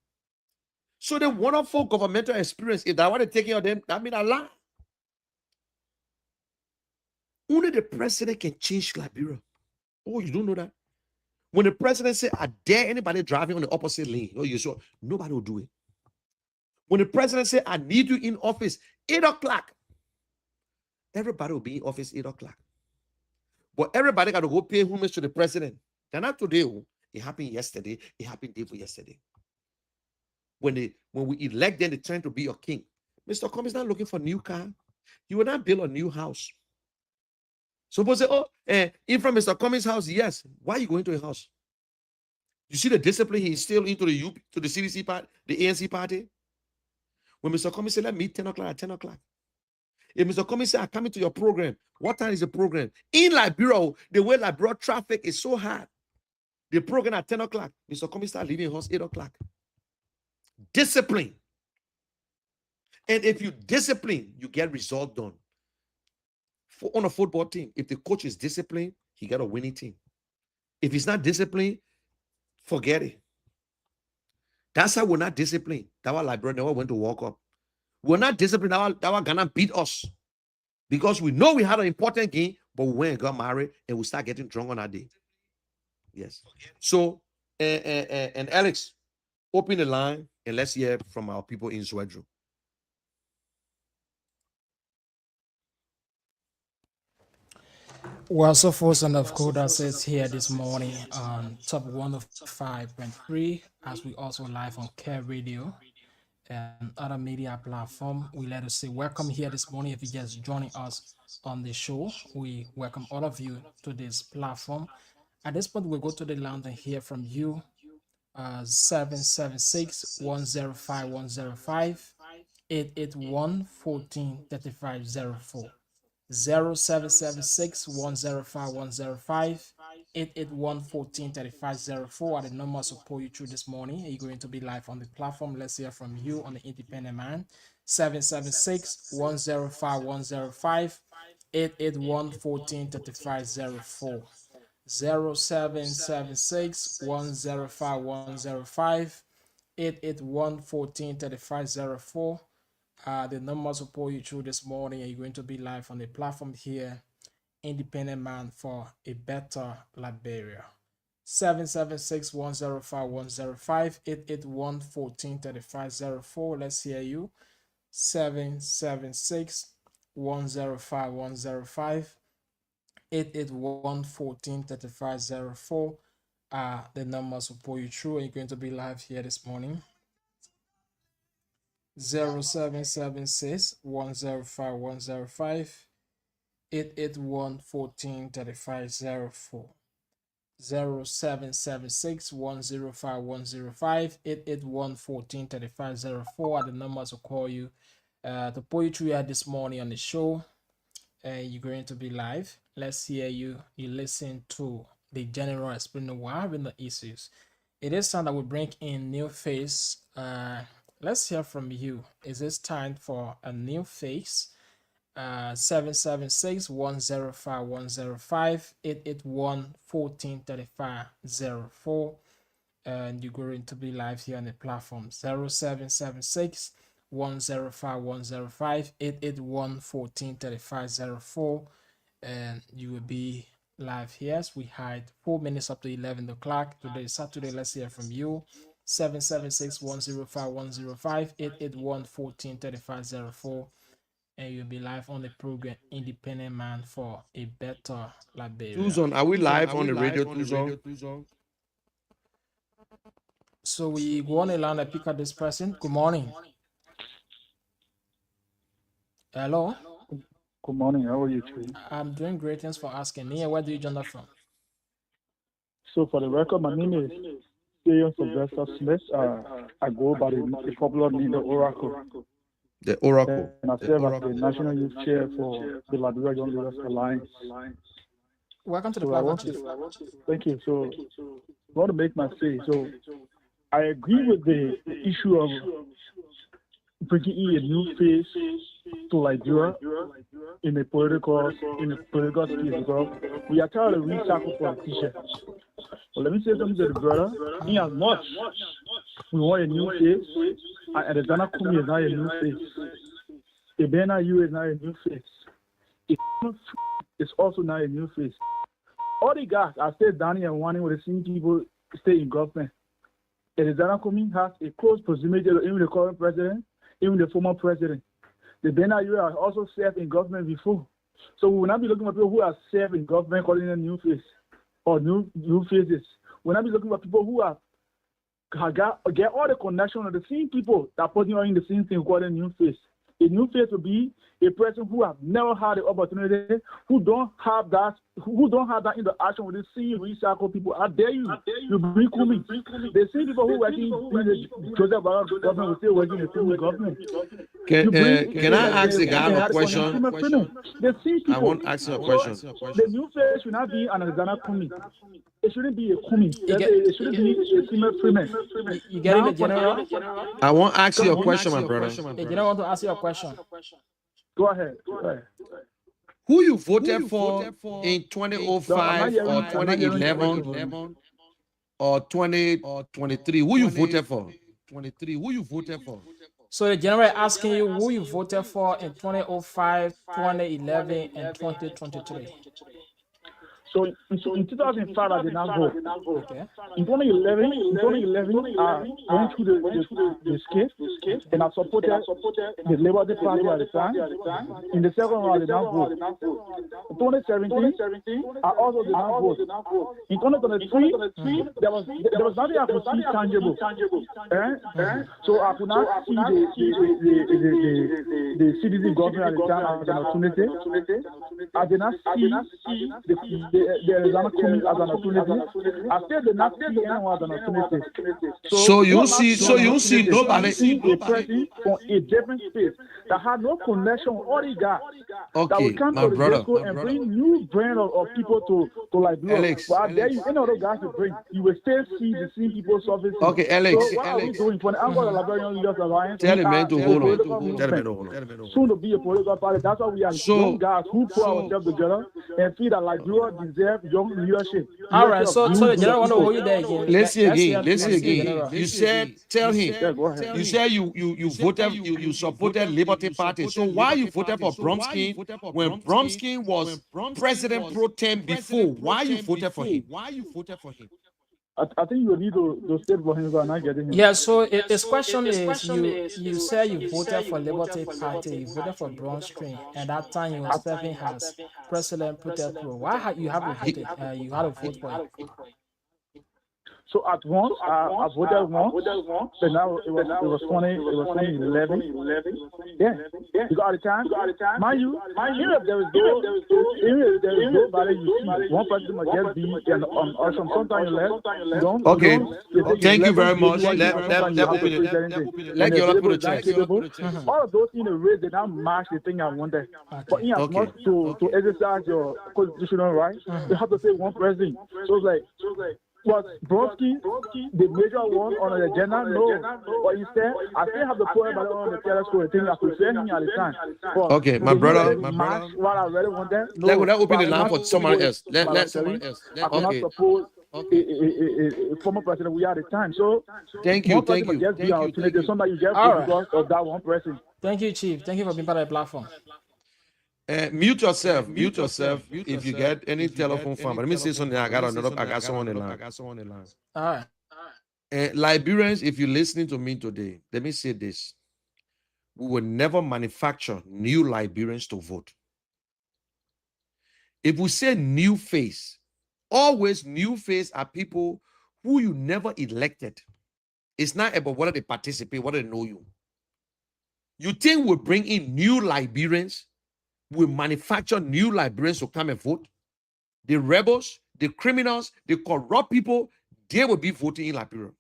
So the wonderful governmental experience, if that want to take care of them, that means a lot. Only the president can change Liberia. Oh, you don't know that? When the president say, I dare anybody driving on the opposite lane, oh, you sure nobody will do it. When the president say, I need you in office 8 o'clock, everybody will be in office 8 o'clock. But everybody got to go pay homage to the president. They're not today. It happened yesterday. It happened day for yesterday. When we elect them, they trying to be your king. Mr. Cummings not looking for a new car. He will not build a new house. Suppose say, in from Mr. Cummings' house, yes. Why are you going to his house? You see the discipline he's still into the CDC part, the ANC party. When Mr. Cummings said, let me meet 10 o'clock at 10 o'clock. If Mr. Cummings said, I come into your program, what time is the program? In Liberia, the way Liberia traffic is so hard, the program at 10 o'clock, Mr. Cummings start leaving house 8 o'clock. Discipline. And if you discipline, you get result done. On a football team, if the coach is disciplined, he got a winning team. If he's not disciplined, forget it. That's how we're not disciplined. That's why Liberia never went to World Cup. We're not disciplined. That's why Ghana beat us. Because we know we had an important game, but we went and got married and we start getting drunk on that day. Yes. So, and Alex, open the line and let's hear from our people in Zwedru. Well, so folks, and of course, that says here this morning on top 105.3, as we also live on Care Radio and other media platform. We let us say welcome here this morning. If you're just joining us on the show, we welcome all of you to this platform. At this point, we'll go to the line and hear from you. 776-105-105, 881-14-3504. 0776-105-105, 881-14-3504 are the numbers to pull you through this morning. You're going to be live on the platform. Let's hear from you on the Independent Man. 776-105-105, 881-14-3504. 0776-105-105, 881-14-3504. The numbers will pull you through this morning, and you're going to be live on the platform here, Independent Man for a Better Liberia. 776-105-105, 881-14-3504. Let's hear you. 776-105-105, 881-14-3504. The numbers will pull you through, and you're going to be live here this morning. 0776-105-105, 881-14-3504. 0776-105-105, 881-14-3504 are the numbers to call you to pull you through this morning on the show. You're going to be live. Let's hear you. You listen to the general explaining what having the issues It is time that we bring in new face. Let's hear from you. Is this time for a new face? 776-105-105 881-1435-04, and you're going to be live here on the platform 0776-105-105 881-1435-04, and you will be live here as we hide 4 minutes up to 11 o'clock. Today is Saturday. Let's hear from you. 776-105-105 881-1435-04, and you'll be live on the program Independent Man for a Better Liberia. Tuzon, are we live on the radio, Tuzon? So we go on the line and pick up this person. Good morning. Hello. Good morning. How are you today? I'm doing great. Thanks for asking me. Where do you join us from? So for the record, my name is Sylvester Smith. I go by the popular name the Oracle. The Oracle. And I serve as the National Youth Chair for the Liberia Young Leaders Alliance. Welcome to the platform. Thank you. So I want to make my say. So I agree with the issue of bringing in a new face to Liberia in the political space, because we are tired of recycle politicians. But let me say something to the brother. In as much we want a new face, and the Dana Kumi is not a new face. The Bena U is not a new face. It's also not a new face. All the guys I said Danny and Wani with the same people stay in government. And the Dana Kumi has a close proximity to even the current president, even the former president. The Bena U has also served in government before. So we will not be looking for people who have served in government calling them new face or new faces. We will not be looking for people who have get all the connection of the same people that putting on in the same thing called a new face. A new face will be a person who have never had the opportunity, who don't have that interaction with the same recycle people. I dare you, you bring me. The same people who working in the Joseph Barack government will still working in the same government. Can I ask the guy a question? The same people. I want to ask you a question. The new face should not be an Alexander Kumi. It shouldn't be a Kumi. It shouldn't be a female freeman. You get it, General? I want to ask you a question, my brother. The General want to ask you a question. Go ahead. Who you voted for in 2005 or 2011 or 2023? Who you voted for? So the General asking you who you voted for in 2005, 2011, and 2023. So in 2005, I did not vote. Okay. In 2011, I went through the skit and I supported the Labour Party at the time. In the second round, I did not vote. In 2017, I also did not vote. In 2023, there was nothing I could see tangible. So I could not see the CDC government at the time as an opportunity. I did not see the Arizona Kumi as an opportunity. I said the not see anyone as an opportunity. So you see nobody. A person from a different space that had no connection with all the guys. That Okay, will come my to the brother. disco and bring new brand of people to Liberia. Alex. But I dare you, any other guys to bring, you will still see the same people surfacing. Okay, Alex. So what are we doing for the Angola Liberian Leaders Alliance? Tell the We man are to a hold political on. movement. Soon to be a political party. That's why we are young guys who put ourselves together and feel that Liberia deserves young leadership. All right. So the General want to hold you there again. Let's see again. General. You said, tell him. Yeah, go ahead. You said you voted, you supported Liberty Party. So why you voted for Bromskin when Bromskin was president pro tem before? Why you voted for him? I think you need to stay for him, but I'm not getting him. Yeah, so his question is, you say you voted for Liberty Party, you voted for Bromskin, and that time you were serving as President Protect Pro. Why you have to vote you had to vote for him? So at once, I voted once, but now it was 2011. Yeah. Because at the time, mind you, even if there is no value, you see, one person might just be or sometimes you don't. Okay. Thank you let very them much. do what Let you have open to it. present Let And you the put a table check. is not all of those in the race did not match the thing I wanted. But in as much to exercise your constitutional right, you have to say one person. So it's like, Was Brodsky the major one on the agenda? No. But instead, I still have the poem on the telescope. I think I could say him at the time. But Okay, my brother. Match what I really wanted. Let No. me open the But I line for cannot somebody go else. Let somebody else. I cannot Okay. suppose a former president we had at the time. So Thank you. one person must just be our alternative. Somebody you just All do right. because of that one person. Thank you, Chief. Thank you for being part of the platform. Mute yourself. Mute yourself. If you get any telephone phone. But let me say something. I got someone in line. All right. Liberians, if you're listening to me today, let me say this. We will never manufacture new Liberians to vote. If we say new face, always new face are people who you never elected. It's not about whether they participate, whether they know you. You think we'll bring in new Liberians? We'll manufacture new Liberians to come and vote? The rebels, the criminals, the corrupt people, they will be voting in Liberia.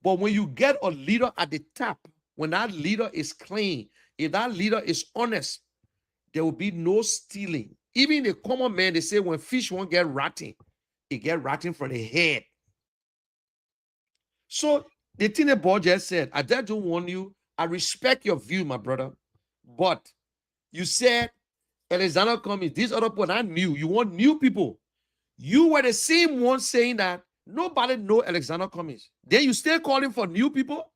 But when you get a leader at the top, when that leader is clean, if that leader is honest, there will be no stealing. Even the common man, they say when fish won't get rotting, it get rotting from the head. So the thing that Bob just said, I just don't want you. I respect your view, my brother. But you said Alexander Cummings, these other people are new. You want new people. You were the same one saying that nobody know Alexander Cummings. Then you still calling for new people?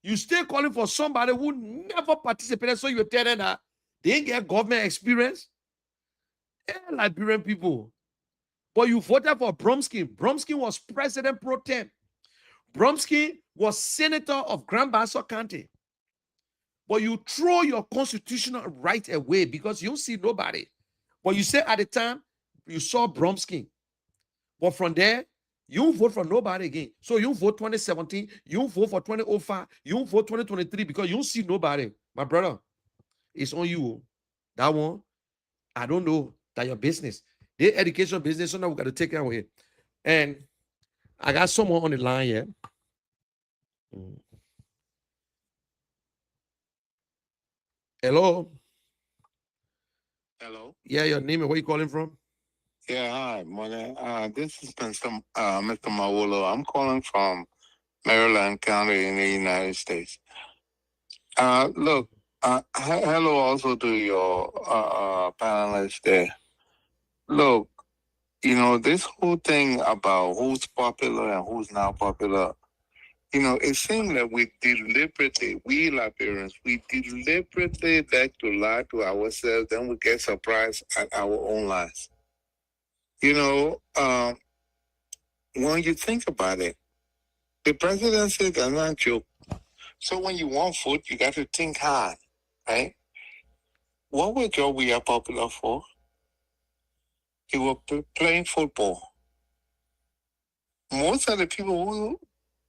You still calling for somebody who never participated, so you tell them that they didn't get government experience? Liberian people. But you voted for Bromsky. Bromsky was president pro tem. Bromsky was senator of Grand Bassa County. But you throw your constitutional right away because you don't see nobody. But you say at the time, you saw Bromsky. But from there, you don't vote for nobody again. So you vote 2017, you don't vote for 2005, you don't vote 2023 because you don't see nobody. My brother, it's on you. That one, I don't know. That your business. The education business, so now we got to take it away. And I got someone on the line here. Hello. Hello. Yeah, your name and where you calling from? Yeah, hi, morning. This is Mr. Mawolo. I'm calling from Maryland County in the United States. Look, hello also to your panelists there. Look, you know, this whole thing about who's popular and who's not popular, you know, it seems that we Liberians, we deliberately like to lie to ourselves, then we get surprised at our own lies. You know, when you think about it, the presidency does not joke. So when you want food, you got to think hard, right? What was we are popular for? He was playing football. Most of the people who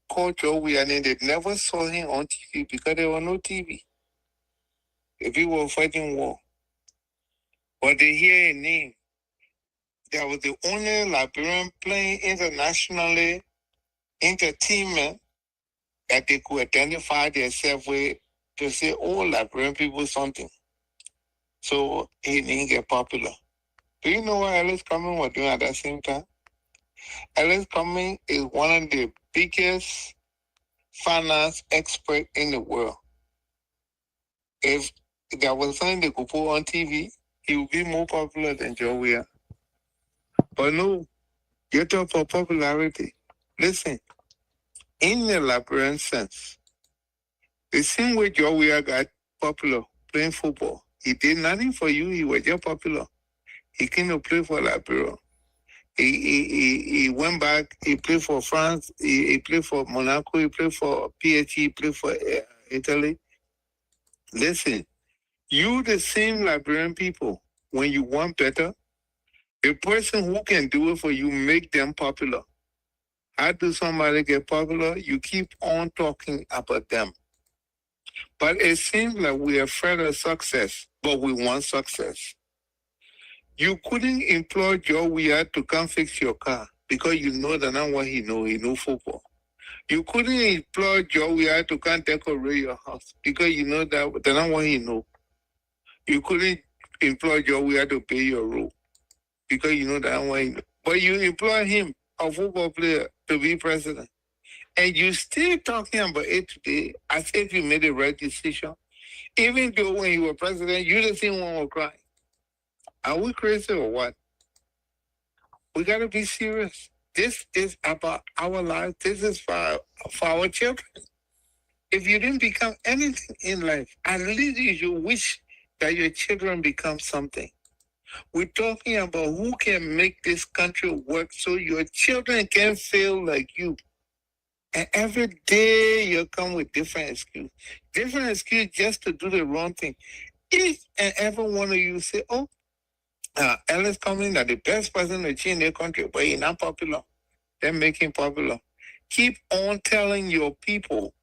called Joey and they never saw him on TV because there was no TV. The people were fighting war. But they hear a name. That was the only Liberian playing internationally entertainment that they could identify themselves with to say, oh, Liberian people something. So he didn't get popular. Do you know what Alice Cummings was doing at that same time? Alice Cummings is one of the biggest finance experts in the world. If there was something they could put on TV, he would be more popular than Joe Weir. But no, you talk for popularity. Listen, in the Liberian sense, the same way Joe Weir got popular playing football, he did nothing for you, he was just popular. He came to play for Liberia. He went back, he played for France, he played for Monaco, he played for PSG, he played for Italy. Listen, you the same Liberian people, when you want better, the person who can do it for you, make them popular. How do somebody get popular? You keep on talking about them. But it seems like we're afraid of success, but we want success. You couldn't employ Joe Weir to come fix your car because you know that not what he know football. You couldn't employ Joe Weir to come decorate your house because you know that not what he know. You couldn't employ Joe Weir to pay your road because you know that not what he know. But you employ him a football player to be president. And you still talking about it today as if you made the right decision. Even though when you were president, you the same one was crying. Are we crazy or what? We got to be serious. This is about our life. This is for our children. If you didn't become anything in life, at least you should wish that your children become something. We're talking about who can make this country work so your children can feel like you. And every day you come with different excuse just to do the wrong thing. Each and every one of you say, oh, Ellis coming that the best person to change the country, but he's not popular. They're making popular. Keep on telling your people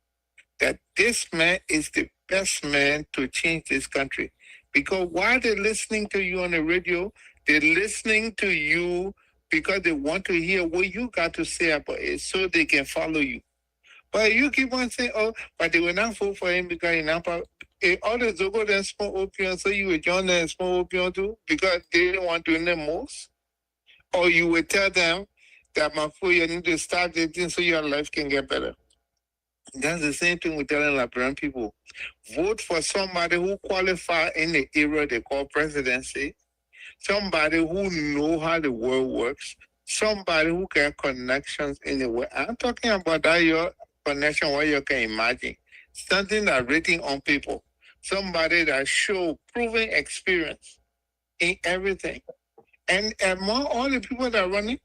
that this man is the best man to change this country. Because while they're listening to you on the radio, they're listening to you because they want to hear what you got to say about it so they can follow you. But you keep on saying, oh, but they will not vote for him because he's not popular. All the Zogo then smoke opium, so you would join them and smoke opium too because they didn't want to do the most? Or you would tell them that my fool, you need to start dating so your life can get better. That's the same thing with telling Liberian people. Vote for somebody who qualify in the era they call presidency, somebody who know how the world works, somebody who can have connections in the world. I'm talking about that your connection where you can imagine. Something that written on people. Somebody that show proven experience in everything. And among all the people that are running,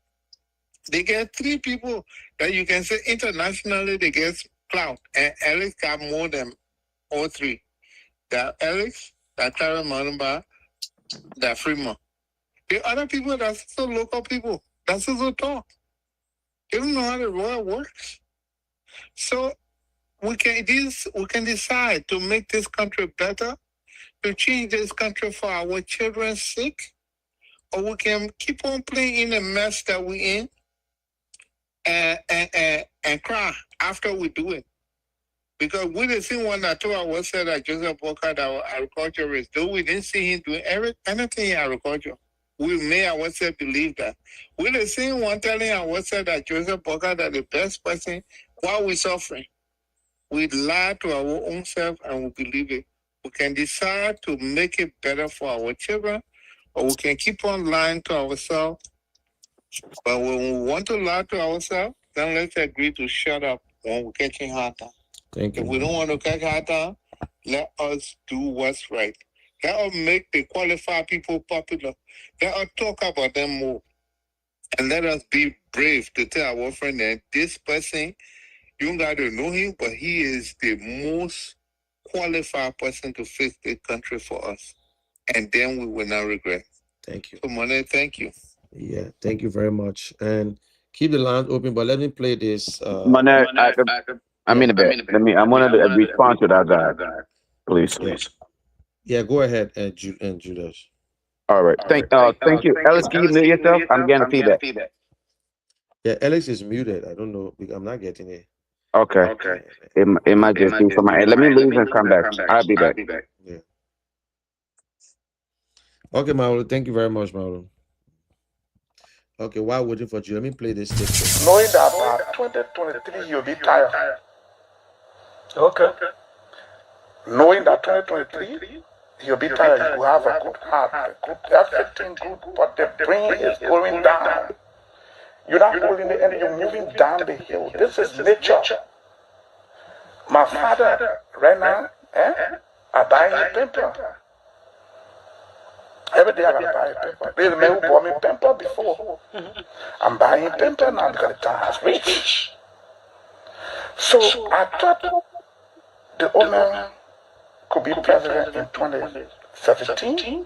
they get 3 people that you can say internationally they get clout. And Alex got more than all 3. That Alex, that Clara Manumba, that Fremont. The other people that's also local people. That's also talk. They don't know how the world works. So we can decide to make this country better, to change this country for our children's sake, or we can keep on playing in the mess that we're in and cry after we do it. Because we didn't see one that told us said that Joseph Walker, our agriculturist, though we didn't see him doing anything in agriculture. We made ourselves believe that. We didn't see one telling ourselves that Joseph Walker that the best person while we're suffering. We lie to our own self and we believe it. We can decide to make it better for our children, or we can keep on lying to ourselves. But when we want to lie to ourselves, then let's agree to shut up when we're catching hard time. Thank you. If we don't want to catch hard time, let us do what's right. Let us make the qualified people popular. Let us talk about them more. And let us be brave to tell our friend that this person, you don't got to know him, but he is the most qualified person to fix the country for us. And then we will not regret. Thank you. So, Monet, thank you. Yeah, thank you very much. And keep the lines open, but let me play this. Monet, I mean a bit. I wanted to respond to that guy, please. Yeah, go ahead, Judas. All right. Thank you. Ellis, can you mute yourself? I'm getting feedback. Yeah, Alex is muted. I don't know. I'm not getting it. Okay. It might just be from my end. Let me leave and come back. I'll be back. Yeah. Okay, Mauro. Thank you very much, Mauro. Okay, while waiting for you, let me play this tape. Knowing that by 2023 you'll be tired. Okay. Knowing that 2023 you'll be tired, you have a good heart, everything good, but the brain is going down. You're not holding the end, you're moving down the hill. This is nature. My father, right now, I buy him pamper. Every day I gotta buy a pamper. There's a man who bought me pamper before. I'm buying pamper now because the time has reached. So I thought the old man could be president in 2017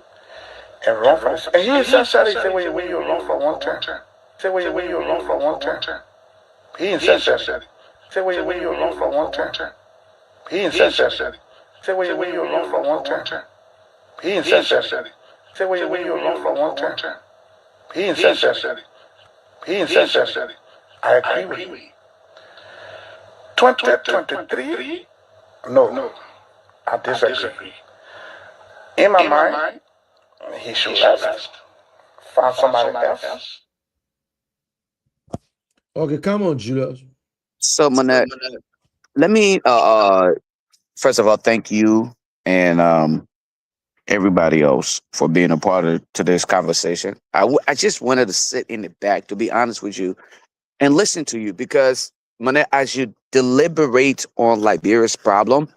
and run for this. And he said, well, you run for one term. Say, well, you run for one term. He insisted. Say, well, you run for one term. He insisted. Say, well, you run for one term. He insisted. Say, well, you run for one term. He insisted. I agree with you. 2023? No. I disagree. In my mind, he should left. Find somebody else. Okay, come on, Julius. So, Manette, let me first of all thank you and everybody else for being a part of today's conversation. I just wanted to sit in the back, to be honest with you, and listen to you because, Manette, as you deliberate on Liberia's problem,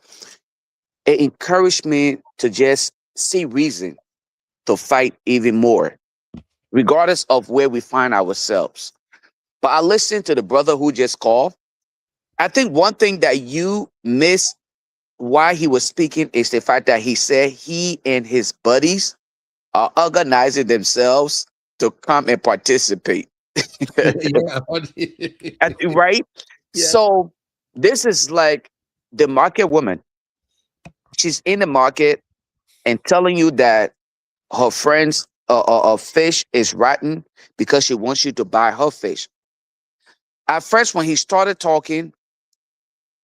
it encouraged me to just see reason to fight even more, regardless of where we find ourselves. But I listened to the brother who just called. I think one thing that you missed while he was speaking is the fact that he said he and his buddies are organizing themselves to come and participate. Yeah. Right? Yeah. So this is like the market woman. She's in the market and telling you that her friend's fish is rotten because she wants you to buy her fish. At first, when he started talking,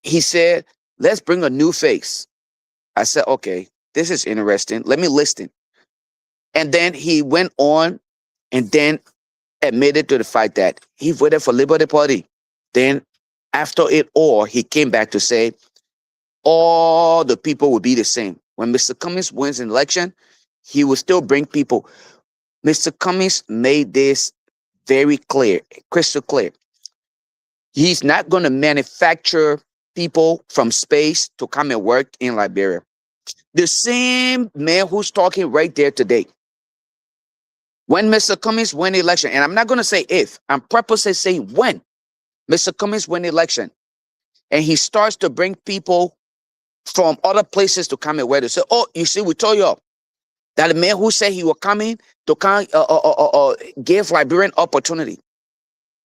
he said, let's bring a new face. I said, okay, this is interesting. Let me listen. And then he went on and then admitted to the fact that he voted for Liberty Party. Then after it all, he came back to say all the people will be the same. When Mr. Cummings wins an election, he will still bring people. Mr. Cummings made this very clear, crystal clear. He's not going to manufacture people from space to come and work in Liberia. The same man who's talking right there today. When Mr. Cummings win the election, and I'm not going to say if, I'm purposely saying when Mr. Cummings win the election, and he starts to bring people from other places to come and work. They say, oh, you see, we told you that the man who said he was coming to come give Liberian opportunity.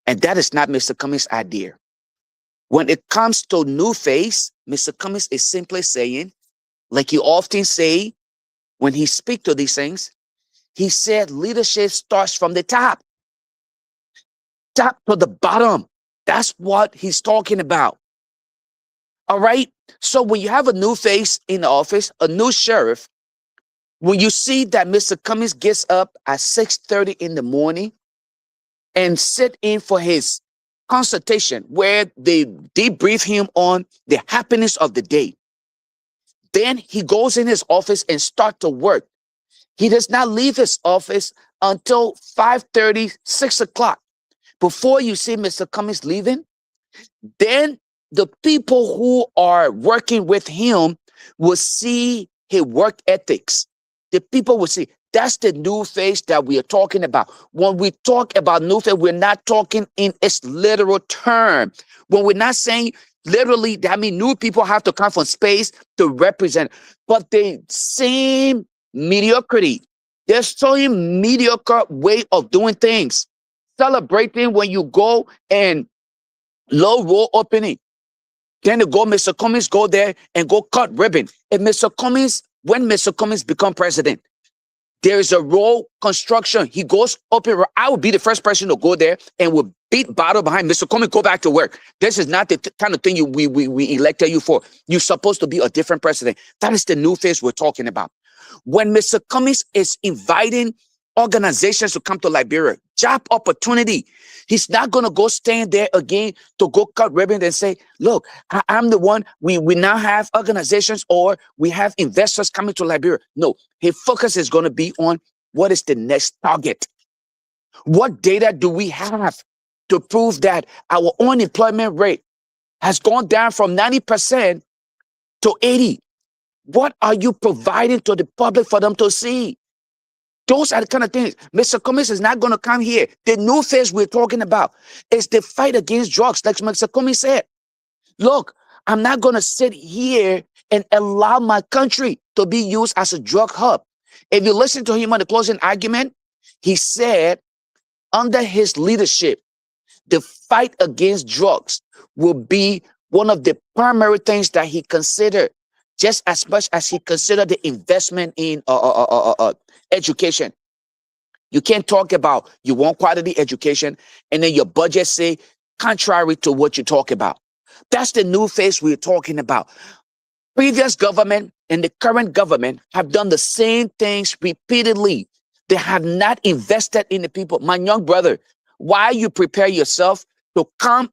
And that is not Mr. Cummings' idea. When it comes to new face, Mr. Cummings is simply saying, like you often say when he speaks to these things, he said leadership starts from the top to the bottom. That's what he's talking about. All right. So when you have a new face in the office, a new sheriff, when you see that Mr. Cummings gets up at 6:30 in the morning and sit in for his consultation where they debrief him on the happiness of the day, then he goes in his office and start to work. He does not leave his office until 5:30, 6 o'clock. Before you see Mr. Cummings leaving, then the people who are working with him will see his work ethics. The people will see that's the new face that we are talking about. When we talk about new face, we're not talking in its literal term. When we're not saying literally, that means new people have to come from space to represent, but the same mediocrity. There's same mediocre way of doing things. Celebrating when you go and low roll opening. Then they go, Mr. Cummings go there and go cut ribbon. If Mr. Cummings, when Mr. Cummings become president, there is a roll construction. He goes up and I would be the first person to go there and will beat bottle behind Mr. Cummings, go back to work. This is not the kind of thing we elected you for. You're supposed to be a different president. That is the new face we're talking about. When Mr. Cummings is inviting organizations to come to Liberia, job opportunity, he's not going to go stand there again to go cut ribbon and say, look, I'm the one. We now have organizations or we have investors coming to Liberia. No, his focus is going to be on what is the next target. What data do we have to prove that our unemployment rate has gone down from 90% to 80%? What are you providing to the public for them to see? Those are the kind of things. Mr. Cummings is not going to come here. The new face we're talking about is the fight against drugs. Like Mr. Cummings said, look, I'm not going to sit here and allow my country to be used as a drug hub. If you listen to him on the closing argument, he said under his leadership, the fight against drugs will be one of the primary things that he considered, just as much as he considered the investment in education. You can't talk about you want quality education and then your budget say contrary to what you talk about. That's the new face we're talking about. Previous government and the current government have done the same things repeatedly. They have not invested in the people. My young brother, while you prepare yourself to come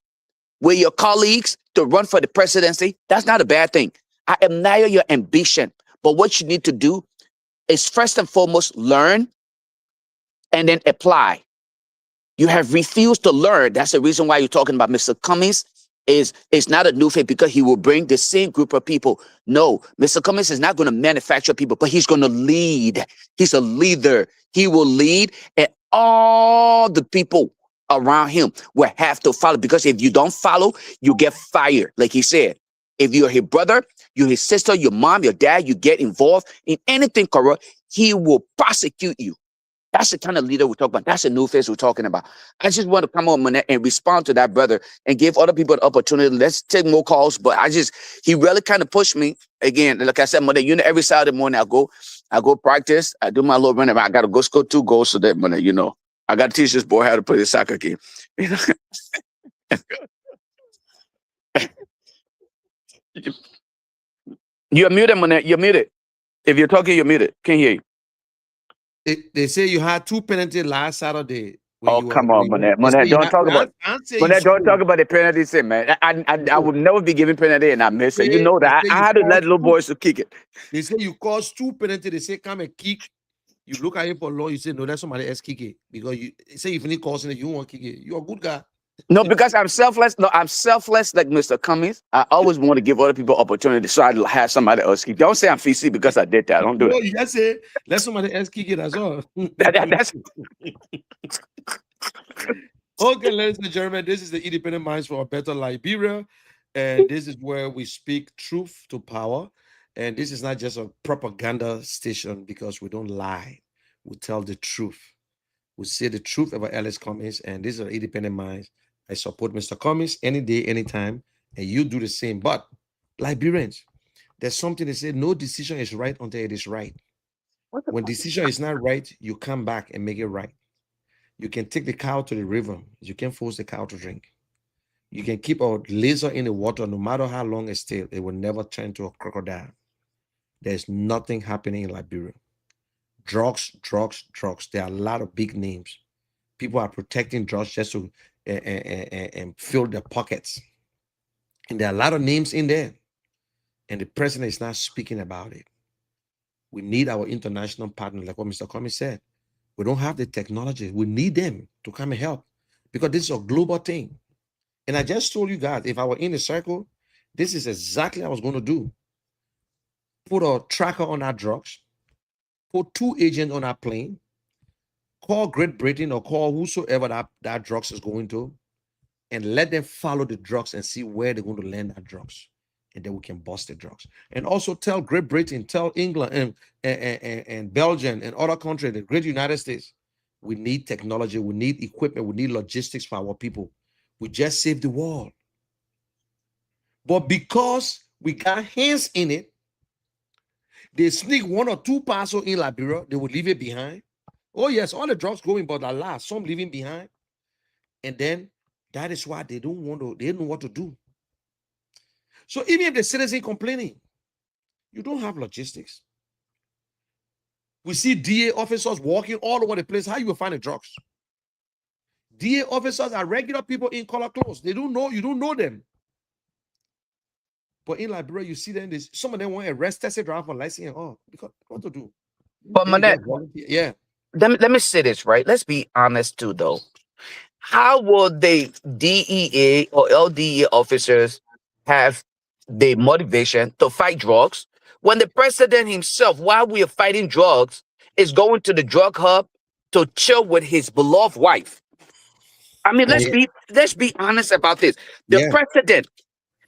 with your colleagues to run for the presidency, that's not a bad thing. I admire your ambition. But what you need to do is first and foremost learn and then apply. You have refused to learn. That's the reason why you're talking about Mr. Cummings is not a new faith because he will bring the same group of people. No, Mr. Cummings is not going to manufacture people, but he's going to lead. He's a leader. He will lead, and all the people around him will have to follow, because if you don't follow, you get fired. Like he said, if you're his brother, you're his sister, your mom, your dad, you get involved in anything corrupt, he will prosecute you. That's the kind of leader we're talking about. That's the new face we're talking about. I just want to come on and respond to that brother and give other people the opportunity. Let's take more calls. But he really kind of pushed me. Again, like I said, Monday, every Saturday morning I go practice. I do my little running. I got to go score 2 goals so that, Monday, I got to teach this boy how to play the soccer game. You're muted, Monday. You're muted. If you're talking, you're muted. Can't hear you. They say you had 2 penalties last Saturday. Oh, come on, Monet. Don't talk about the penalties, man. I would never be giving penalty and I miss it. You know that. I had to let little boys to kick it. They say you caused 2 penalties. They say come and kick. You look at him for long. You say no, that's somebody else kick it, because you say if you causing it, you won't kick it. You're a good guy. No, because I'm selfless. No, I'm selfless like Mr. Cummings. I always want to give other people opportunity, so I have somebody else kick. Don't say I'm feisty because I did that. Don't do it. You just say let somebody else kick it as well. That's Okay, ladies and gentlemen, this is the Independent Minds for a Better Liberia, and this is where we speak truth to power. And this is not just a propaganda station, because we don't lie. We tell the truth. We say the truth about Alice Cummings, and this is our Independent Minds. I support Mr. Cummings any day, anytime, and you do the same. But Liberians, there's something they say: no decision is right until it is right. When decision is not right, you come back and make it right. You can take the cow to the river. You can force the cow to drink. You can keep a laser in the water, no matter how long it's still, it will never turn to a crocodile. There's nothing happening in Liberia. Drugs. There are a lot of big names. People are protecting drugs just to and fill their pockets. And there are a lot of names in there. And the president is not speaking about it. We need our international partners, like what Mr. Cummings said. We don't have the technology. We need them to come and help, because this is a global thing. And I just told you guys, if I were in the circle, this is exactly what I was going to do. Put a tracker on our drugs, put 2 agents on our plane, call Great Britain or call whosoever that drugs is going to, and let them follow the drugs and see where they're going to land that drugs. And then we can bust the drugs. And also tell Great Britain, tell England and Belgium and other countries, the great United States, we need technology, we need equipment, we need logistics for our people. We just saved the world. But because we got hands in it, they sneak 1 or 2 parcels in Liberia, they will leave it behind. Oh yes, all the drugs going, but alas, some leaving behind. And then that is why they don't know what to do. So even if the citizen complaining, you don't have logistics. We see DA officers walking all over the place. How you will find the drugs? DA officers are regular people in color clothes. They don't know, you don't know them. But in Liberia, you see them, some of them want to arrest, test drive for license and all. Because what to do? But Manette, yeah. Let me say this, right? Let's be honest too, though. How will the DEA or LDA officers have the motivation to fight drugs when the president himself, while we are fighting drugs, is going to the drug hub to chill with his beloved wife? I mean, let's be honest about this. The president.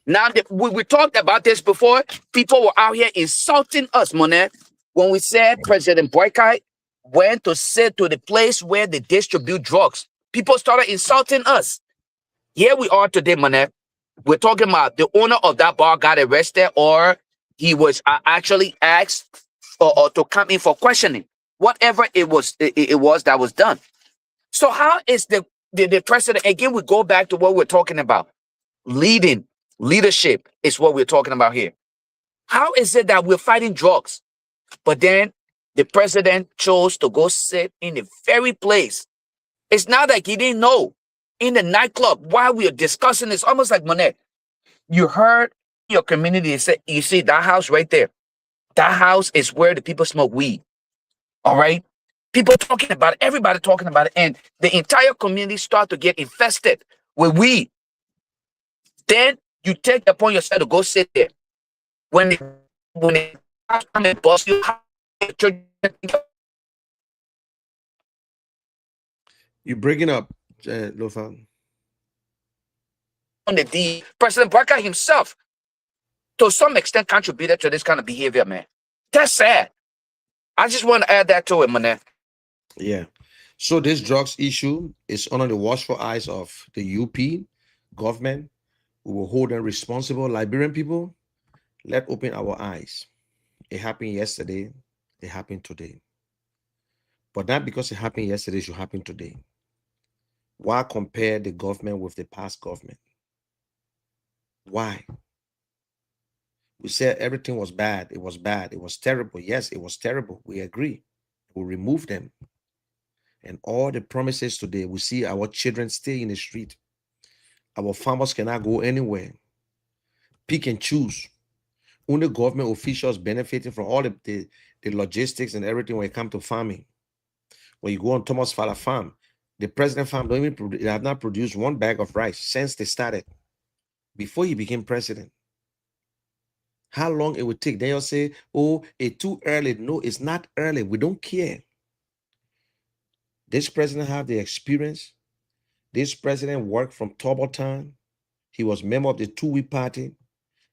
Now, we talked about this before. People were out here insulting us, Monet, when we said President Boycott went to sit to the place where they distribute drugs. People started insulting us. Here we are today, Monet. We're talking about the owner of that bar got arrested, or he was actually asked or to come in for questioning. Whatever it was that was done. So how is the president, again, we go back to what we're talking about. Leadership is what we're talking about here. How is it that we're fighting drugs, but then the president chose to go sit in the very place? It's not like he didn't know in the nightclub while we are discussing this, almost like Monet. You heard your community say, you see that house right there. That house is where the people smoke weed. All right. People talking about it, everybody talking about it, and the entire community start to get infested with weed. Then you take it upon yourself to go sit there. When they come and bust you, You're breaking up, Lofa. on the D, President Barker himself, to some extent, contributed to this kind of behavior, man. That's sad. I just want to add that to it, man. Yeah. So this drugs issue is under the watchful eyes of the UP government. We will hold them responsible. Liberian people, let's open our eyes. It happened yesterday. It happened today. But not because it happened yesterday, it should happen today. Why compare the government with the past government? Why? We said everything was bad. It was bad. It was terrible. Yes, it was terrible. We agree. We remove them. And all the promises today, we see our children stay in the street. Our farmers cannot go anywhere. Pick and choose. Only government officials benefiting from all the logistics and everything when it comes to farming. When you go on Thomas Fowler Farm, the president farm don't even they have not produced one bag of rice since they started, before he became president. How long it would take? Then you'll say, oh, it's too early. No, it's not early. We don't care. This president have the experience. This president worked from Turbo time. He was member of the two-week party.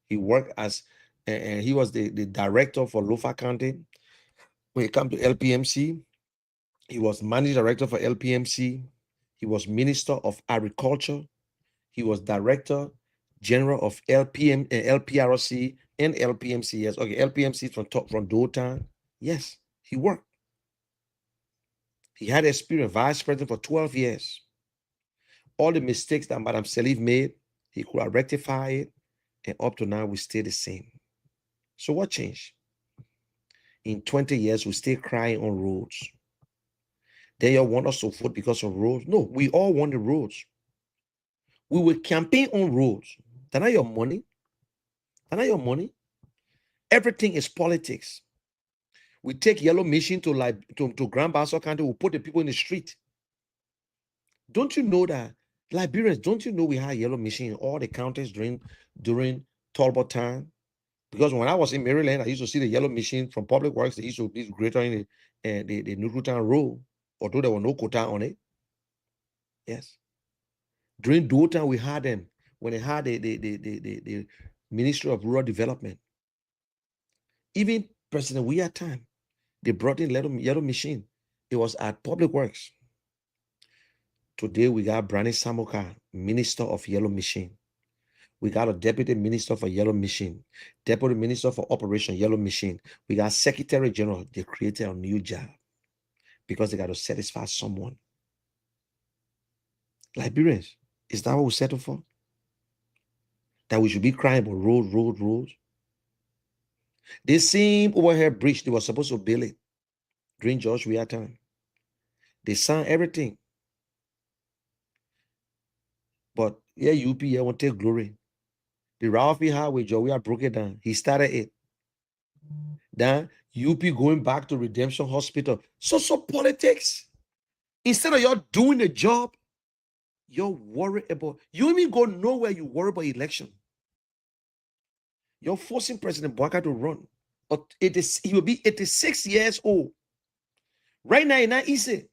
He worked as, and he was the director for Lofa County. When it comes to LPMC, he was managing director for LPMC. He was Minister of Agriculture. He was Director General of LPRC and LPMC. Yes, okay, LPMC from Dothan. Yes, he worked. He had experience, vice president for 12 years. All the mistakes that Madam Salif made, he could have rectified it, and up to now, we stay the same. So what changed? In 20 years, we stay crying on roads. They all want us to vote because of roads. No, we all want the roads. We will campaign on roads. That's not your money. That's not your money. Everything is politics. We take yellow machine to Grand Bassa County, we put the people in the street. Don't you know that, Liberians, don't you know we had yellow machine in all the counties during Talbot time? Because when I was in Maryland, I used to see the yellow machine from Public Works. They used to be greater in the Newtown Road, although there was no quota on it. Yes. During Dothan, we had them when they had the Ministry of Rural Development. Even President Weah time, they brought in yellow machine. It was at Public Works. Today, we got Brani Samoka, Minister of Yellow Machine. We got a Deputy Minister for Yellow Machine, Deputy Minister for Operation Yellow Machine. We got Secretary General. They created a new job because they got to satisfy someone. Liberians, is that what we settle for? That we should be crying about roads? The same overhead bridge, they were supposed to build it during George Weah time. They signed everything. But yeah, UP here won't take glory. The Ralphie Highway, Joe, we broke it down. He started it. Then UP going back to Redemption Hospital. So politics. Instead of y'all doing the job, you're worried about, you even go nowhere, you worry about election. You're forcing President Bouaka to run. He will be 86 years old. Right now, it's not easy.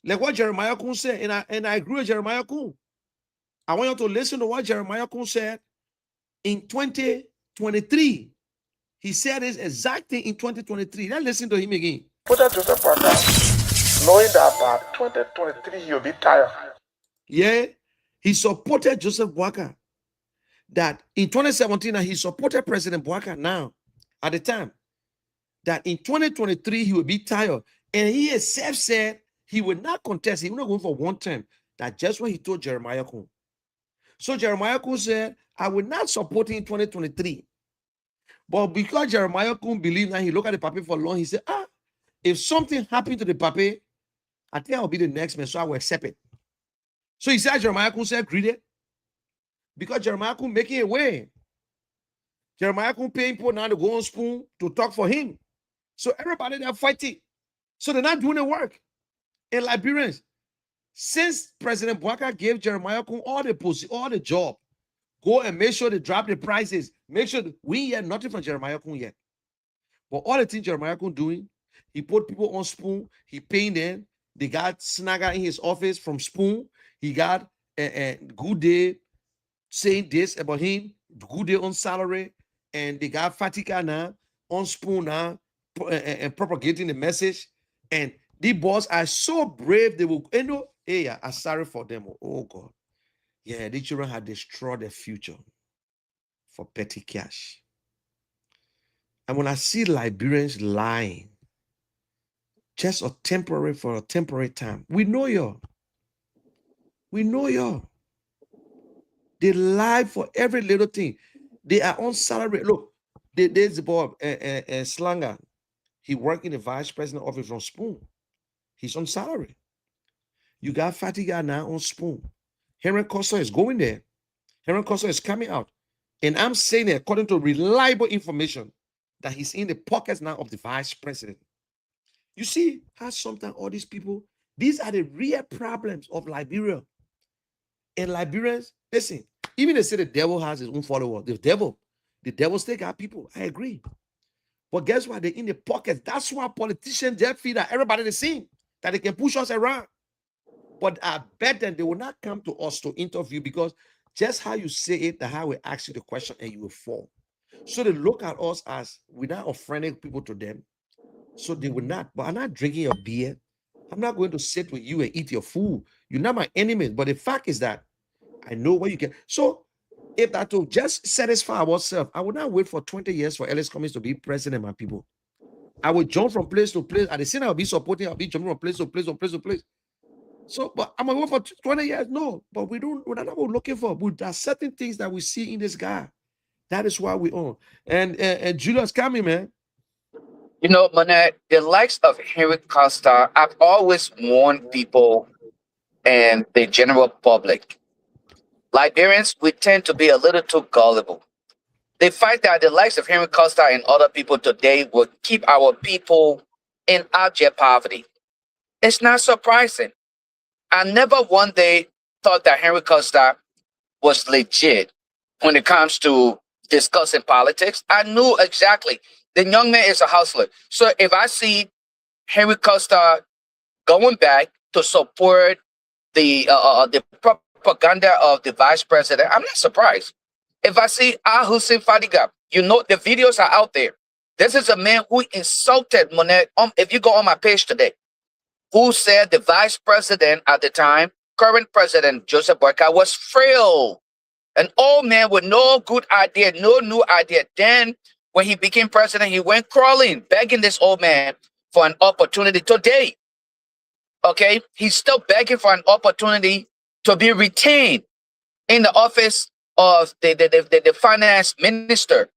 Like what Jeremiah Kun said, and I agree with Jeremiah Kun. I want you to listen to what Jeremiah Kun said in 2023. He said this exact thing in 2023. Let's listen to him again. Put that Joseph Parker, knowing that by 2023 he'll be tired. Yeah, he supported Joseph Bouaka. That in 2017, he supported President Bouaka now, at the time. That in 2023, he will be tired. And he himself said he will not contest. He will not go for one term. That's just what he told Jeremiah Kun. So Jeremiah Kun said, I will not support him in 2023. But because Jeremiah Kun believed that he looked at the paper for long, he said, if something happened to the paper, I think I'll be the next man, so I will accept it. So he said Jeremiah Kun said greedy because Jeremiah Kun making a way. Jeremiah Kun paying people now to go on spoon to talk for him. So everybody they're fighting. So they're not doing the work. And Liberians, since President Bouaka gave Jeremiah Kun all the job, go and make sure they drop the prices. Make sure we hear nothing from Jeremiah Kun yet. But all the things Jeremiah Kun doing, he put people on spoon, he paying them. They got Snagger in his office from spoon. He got a Good Day saying this about him, Good Day on salary, and they got Fatika now on spoon now and propagating the message. And the boss are so brave, they will, you know, hey, I'm sorry for them. Oh God. Yeah, the children had destroyed their future for petty cash. And when I see Liberians lying, just for a temporary time, we know y'all. We know y'all. They lie for every little thing. They are on salary. Look, there's the boy, Slanger. He worked in the vice president office from Spoon. He's on salary. You got Fatiga now on Spoon. Henry Costa is going there. Henry Costa is coming out. And I'm saying it according to reliable information that he's in the pockets now of the vice president. You see how sometimes all these people, these are the real problems of Liberia. And Liberians, listen, even they say the devil has his own followers. The devil still got people. I agree. But guess what? They're in the pockets. That's why politicians, they feel that everybody they see, that they can push us around. But I bet them they will not come to us to interview because just how you say it, that how we ask you the question and you will fall. So they look at us as we're not offending people to them. So they will not. But I'm not drinking your beer. I'm not going to sit with you and eat your food. You're not my enemy. But the fact is that I know what you can. So if that will just satisfy ourselves, I would not wait for 20 years for Ellis Cummings to be president, my people. I will jump from place to place. At the same time, I'll be supporting, I'll be jumping from place to place to place to place. So, but I'm gonna wait for 20 years. No, but we're not what we're looking for. There are certain things that we see in this guy. That is why we own. And Julius coming, man. You know, Monet, the likes of Henry Costa, I've always warned people and the general public. Liberians, we tend to be a little too gullible. They find that the likes of Henry Costa and other people today will keep our people in abject poverty. It's not surprising. I never one day thought that Henry Costa was legit when it comes to discussing politics. I knew exactly the young man is a hustler. So if I see Henry Costa going back to support the propaganda of the vice president, I'm not surprised. If I see Hussein Fadiga, you know the videos are out there. This is a man who insulted Monet. If you go on my page today, who said the vice president at the time, current president Joseph Boyka, was frail, an old man with no good idea, no new idea. Then when he became president, he went crawling, begging this old man for an opportunity today. Okay, he's still begging for an opportunity to be retained in the office of the finance minister,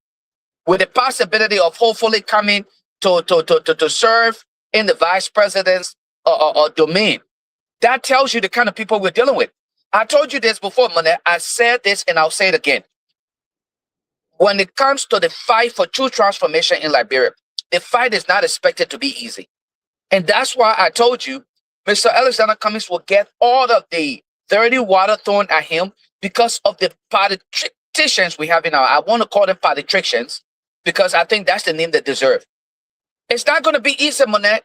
with the possibility of hopefully coming to serve in the vice president's domain. That tells you the kind of people we're dealing with. I told you this before, Monet. I said this and I'll say it again. When it comes to the fight for true transformation in Liberia, the fight is not expected to be easy. And that's why I told you Mr. Alexander Cummings will get all of the dirty water thrown at him because of the politicians we have in our, I want to call them politicians, because I think that's the name they deserve. It's not going to be easy, Monet.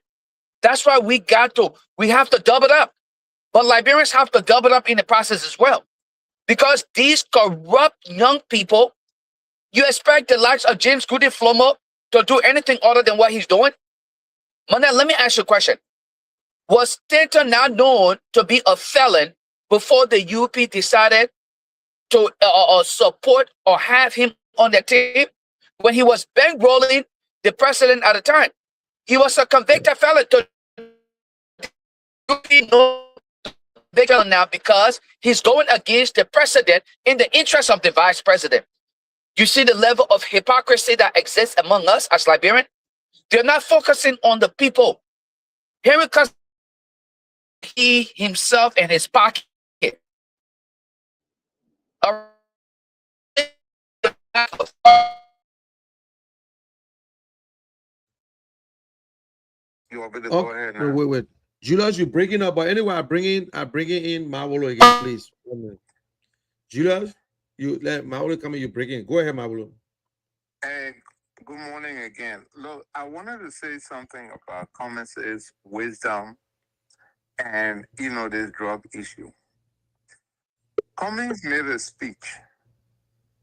That's why we have to double up. But Liberians have to double up in the process as well. Because these corrupt young people, you expect the likes of James Goody Flomo to do anything other than what he's doing? Monet, let me ask you a question. Was Stanton not known to be a felon before the UP decided to support or have him on their team? When he was bankrolling the president at the time, he was a convicted felon. To now because he's going against the president in the interest of the vice president. You see the level of hypocrisy that exists among us as Liberians? They're not focusing on the people. Here it comes, he himself and his pocket. All You want me to go ahead No, now? wait. Julius, you're breaking up. But anyway, I bring in Mawolo again, please. 1 minute. Julius, you let Mawolo come in. You break in. Go ahead, Mawolo. Hey, good morning again. Look, I wanted to say something about Cummins' wisdom and, this drug issue. Cummins made a speech,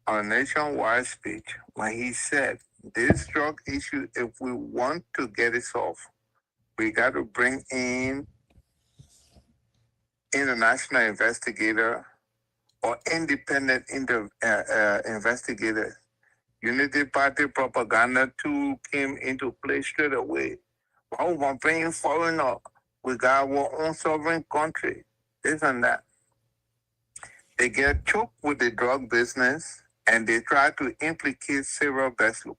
a nationwide speech, when he said, this drug issue, if we want to get it solved, we got to bring in international investigator or independent investigator. Unity Party propaganda too came into play straight away. Why we want to bring in foreigner? We got our own sovereign country. This and that. They get choked with the drug business and they try to implicate Sarah Beslow.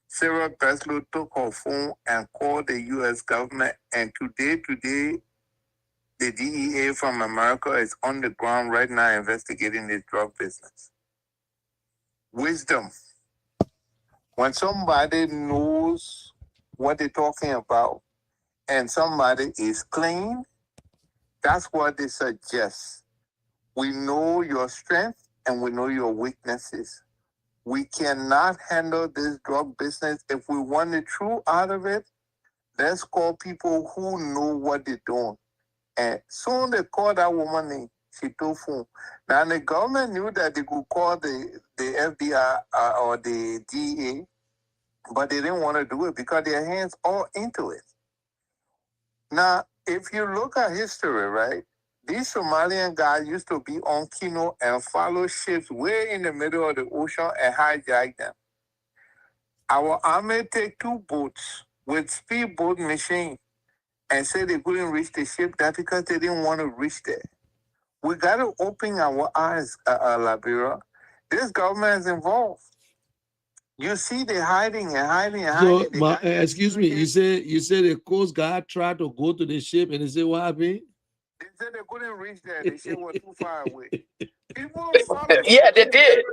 Sarah Beslow took her phone and called the U.S. government, and today, the DEA from America is on the ground right now investigating this drug business. Wisdom. When somebody knows what they're talking about and somebody is clean, that's what they suggest. We know your strength and we know your weaknesses. We cannot handle this drug business. If we want the truth out of it, let's call people who know what they're doing. And soon they called that woman in. She took phone. Now the government knew that they could call the FBI or the DEA, but they didn't want to do it because their hands all into it. Now, if you look at history, right, these Somalian guys used to be on Kino and follow ships way in the middle of the ocean and hijack them. Our army take 2 boats with speedboat machine and say they couldn't reach the ship. That's because they didn't want to reach there. We got to open our eyes, Liberia. This government is involved. You see, they're hiding and hiding and So, hiding. excuse me, you said the Coast Guard tried to go to the ship and they said, what happened? They said they couldn't reach there. The ship was too far away. People follow. Yeah, they did.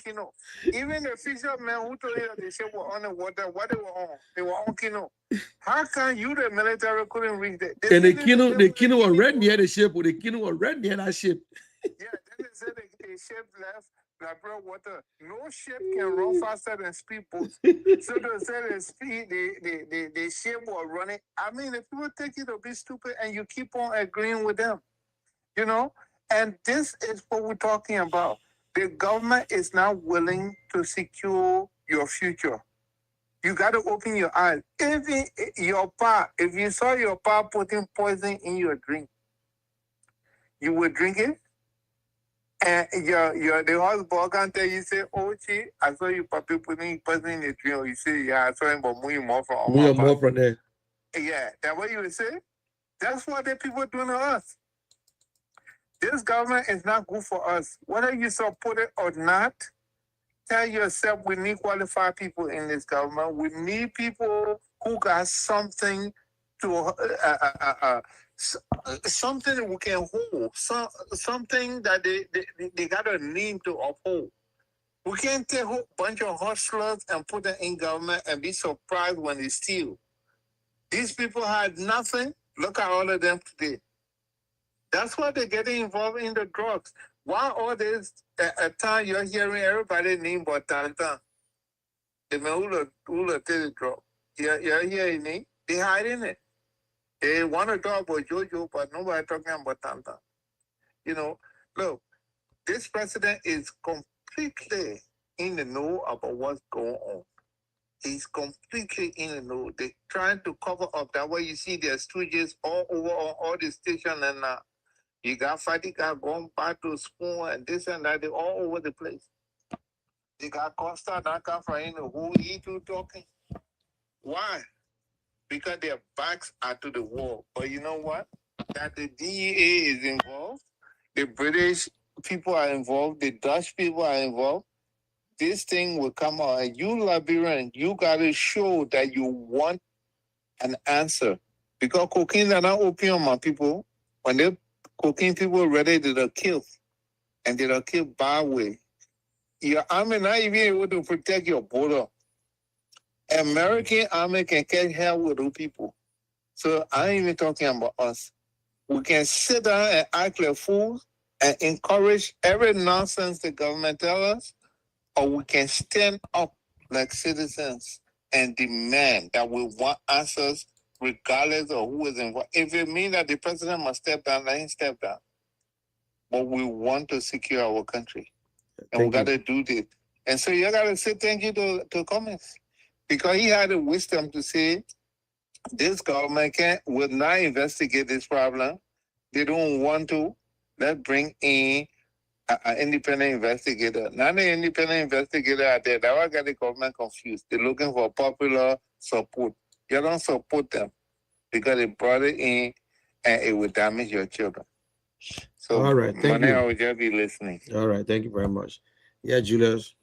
Kino. Even the fishermen who told you that the ship was on the water, what they were on? They were on Kino. How come you, the military, couldn't reach there? And the Kino was right near the ship. The Kino was right near that ship. Yeah, then they said the ship left Liberia water. No ship can run faster than speedboats. So they said the ship was running. I mean, if people take you to be stupid and you keep on agreeing with them, and this is what we're talking about. The government is not willing to secure your future. You got to open your eyes. Even if you saw your pa putting poison in your drink, you would drink it. And the husband can tell you, say, oh, gee, I saw you papi putting poison in the drink. Or you say, yeah, I saw him, but moving more from there. Yeah, that's what you would say. That's what the people doing to us. This government is not good for us. Whether you support it or not, tell yourself we need qualified people in this government. We need people who got something to something that we can hold, something that they got a name to uphold. We can't take a bunch of hustlers and put them in government and be surprised when they steal. These people had nothing. Look at all of them today. That's why they're getting involved in the drugs. Why all this time you're hearing everybody name but Tantan? The man who take the drug. You're hearing it. They hiding it. They want to talk about Jojo, but nobody talking about Tantan. Look, this president is completely in the know about what's going on. He's completely in the know. They're trying to cover up. That way you see their stooges all over on all the stations and you got Fadiga going back to Spoon and this and that. They're all over the place. They got Costa Naka from who he too talking. Why? Because their backs are to the wall. But you know what? That the DEA is involved. The British people are involved. The Dutch people are involved. This thing will come out. And you, Liberian, you got to show that you want an answer. Because cocaine are not opium, my people. When they cocaine people ready to kill. and they don't keep bad way. Your army not even able to protect your border. American army can catch hell with those people. So I ain't even talking about us. We can sit down and act like fools and encourage every nonsense the government tell us, or we can stand up like citizens and demand that we want answers regardless of who is involved. If it means that the president must step down, let him step down. But we want to secure our country. And we got to do this. And so you got to say thank you to Cummings. Because he had the wisdom to say, this government will not investigate this problem. They don't want to. Let's bring in an independent investigator. Not an independent investigator out there. That will get the government confused. They're looking for popular support. You don't support them because they brought it in and it will damage your children. So, all right, thank you. I will just be listening. All right, thank you very much. Yeah, Julius.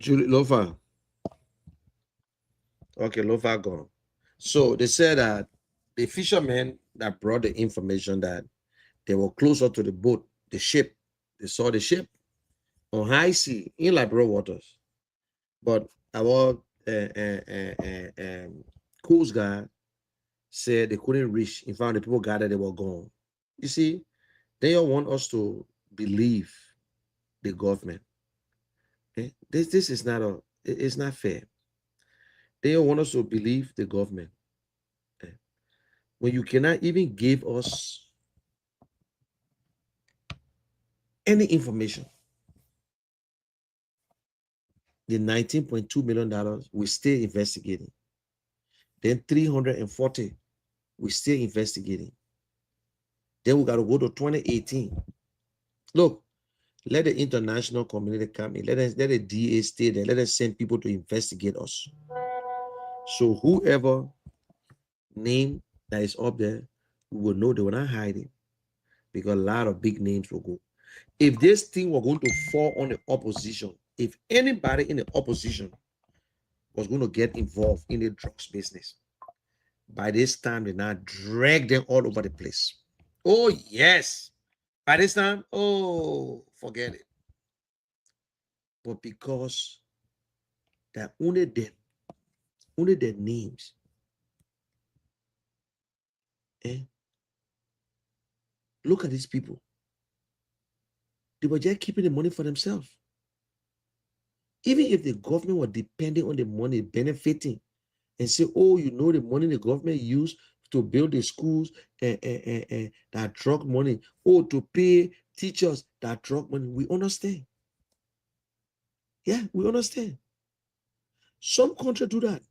Lofa. Okay, Lofa gone. So they said that the fishermen that brought the information that they were closer to the boat, the ship, they saw the ship on high sea in Liberia waters. But our Coast Guard said they couldn't reach. In fact, the people gathered, they were gone. You see, they all want us to believe the government. Okay? This is not it's not fair. They all want us to believe the government. Okay? When you cannot even give us any information, the $19.2 million, we still investigating. Then 340, we still investigating. Then we got to go to 2018. Look, let the international community come in. Let the DA stay there. Let us send people to investigate us. So whoever name that is up there, we will know they were not hiding, because a lot of big names will go. If this thing were going to fall on the opposition, if anybody in the opposition was going to get involved in the drugs business, by this time they now drag them all over the place. Oh yes, by this time, oh, forget it. But because that only their names, look at these people. They were just keeping the money for themselves. Even if the government were depending on the money, benefiting, and say, oh, you know, the money the government used to build the schools and that drug money, oh, to pay teachers that drug money, we understand. Yeah, we understand. Some countries do that.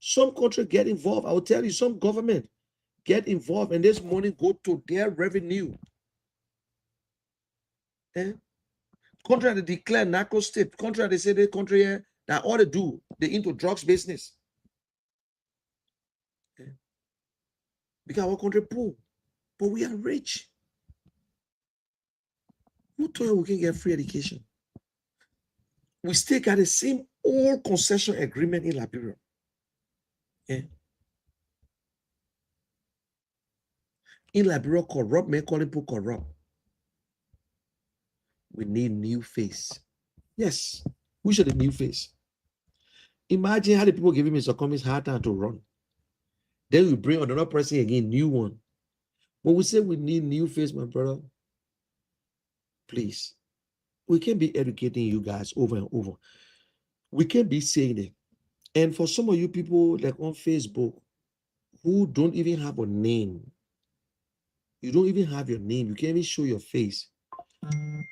Some countries get involved. I will tell you, some government get involved and this money go to their revenue. Country they declare narco state. Country they say the country here that all they do, they into drugs business. Because our country poor, but we are rich. Who told you we can get free education? We still got the same old concession agreement in Liberia. In Liberia, corrupt men calling people corrupt. We need new face. Yes, we should have new face. Imagine how the people giving Mr. Cummings hard time to run. Then we bring another person again, new one. When we say we need new face, my brother, please, we can't be educating you guys over and over. We can't be saying it. And for some of you people like on Facebook who don't even have a name, you don't even have your name, you can't even show your face.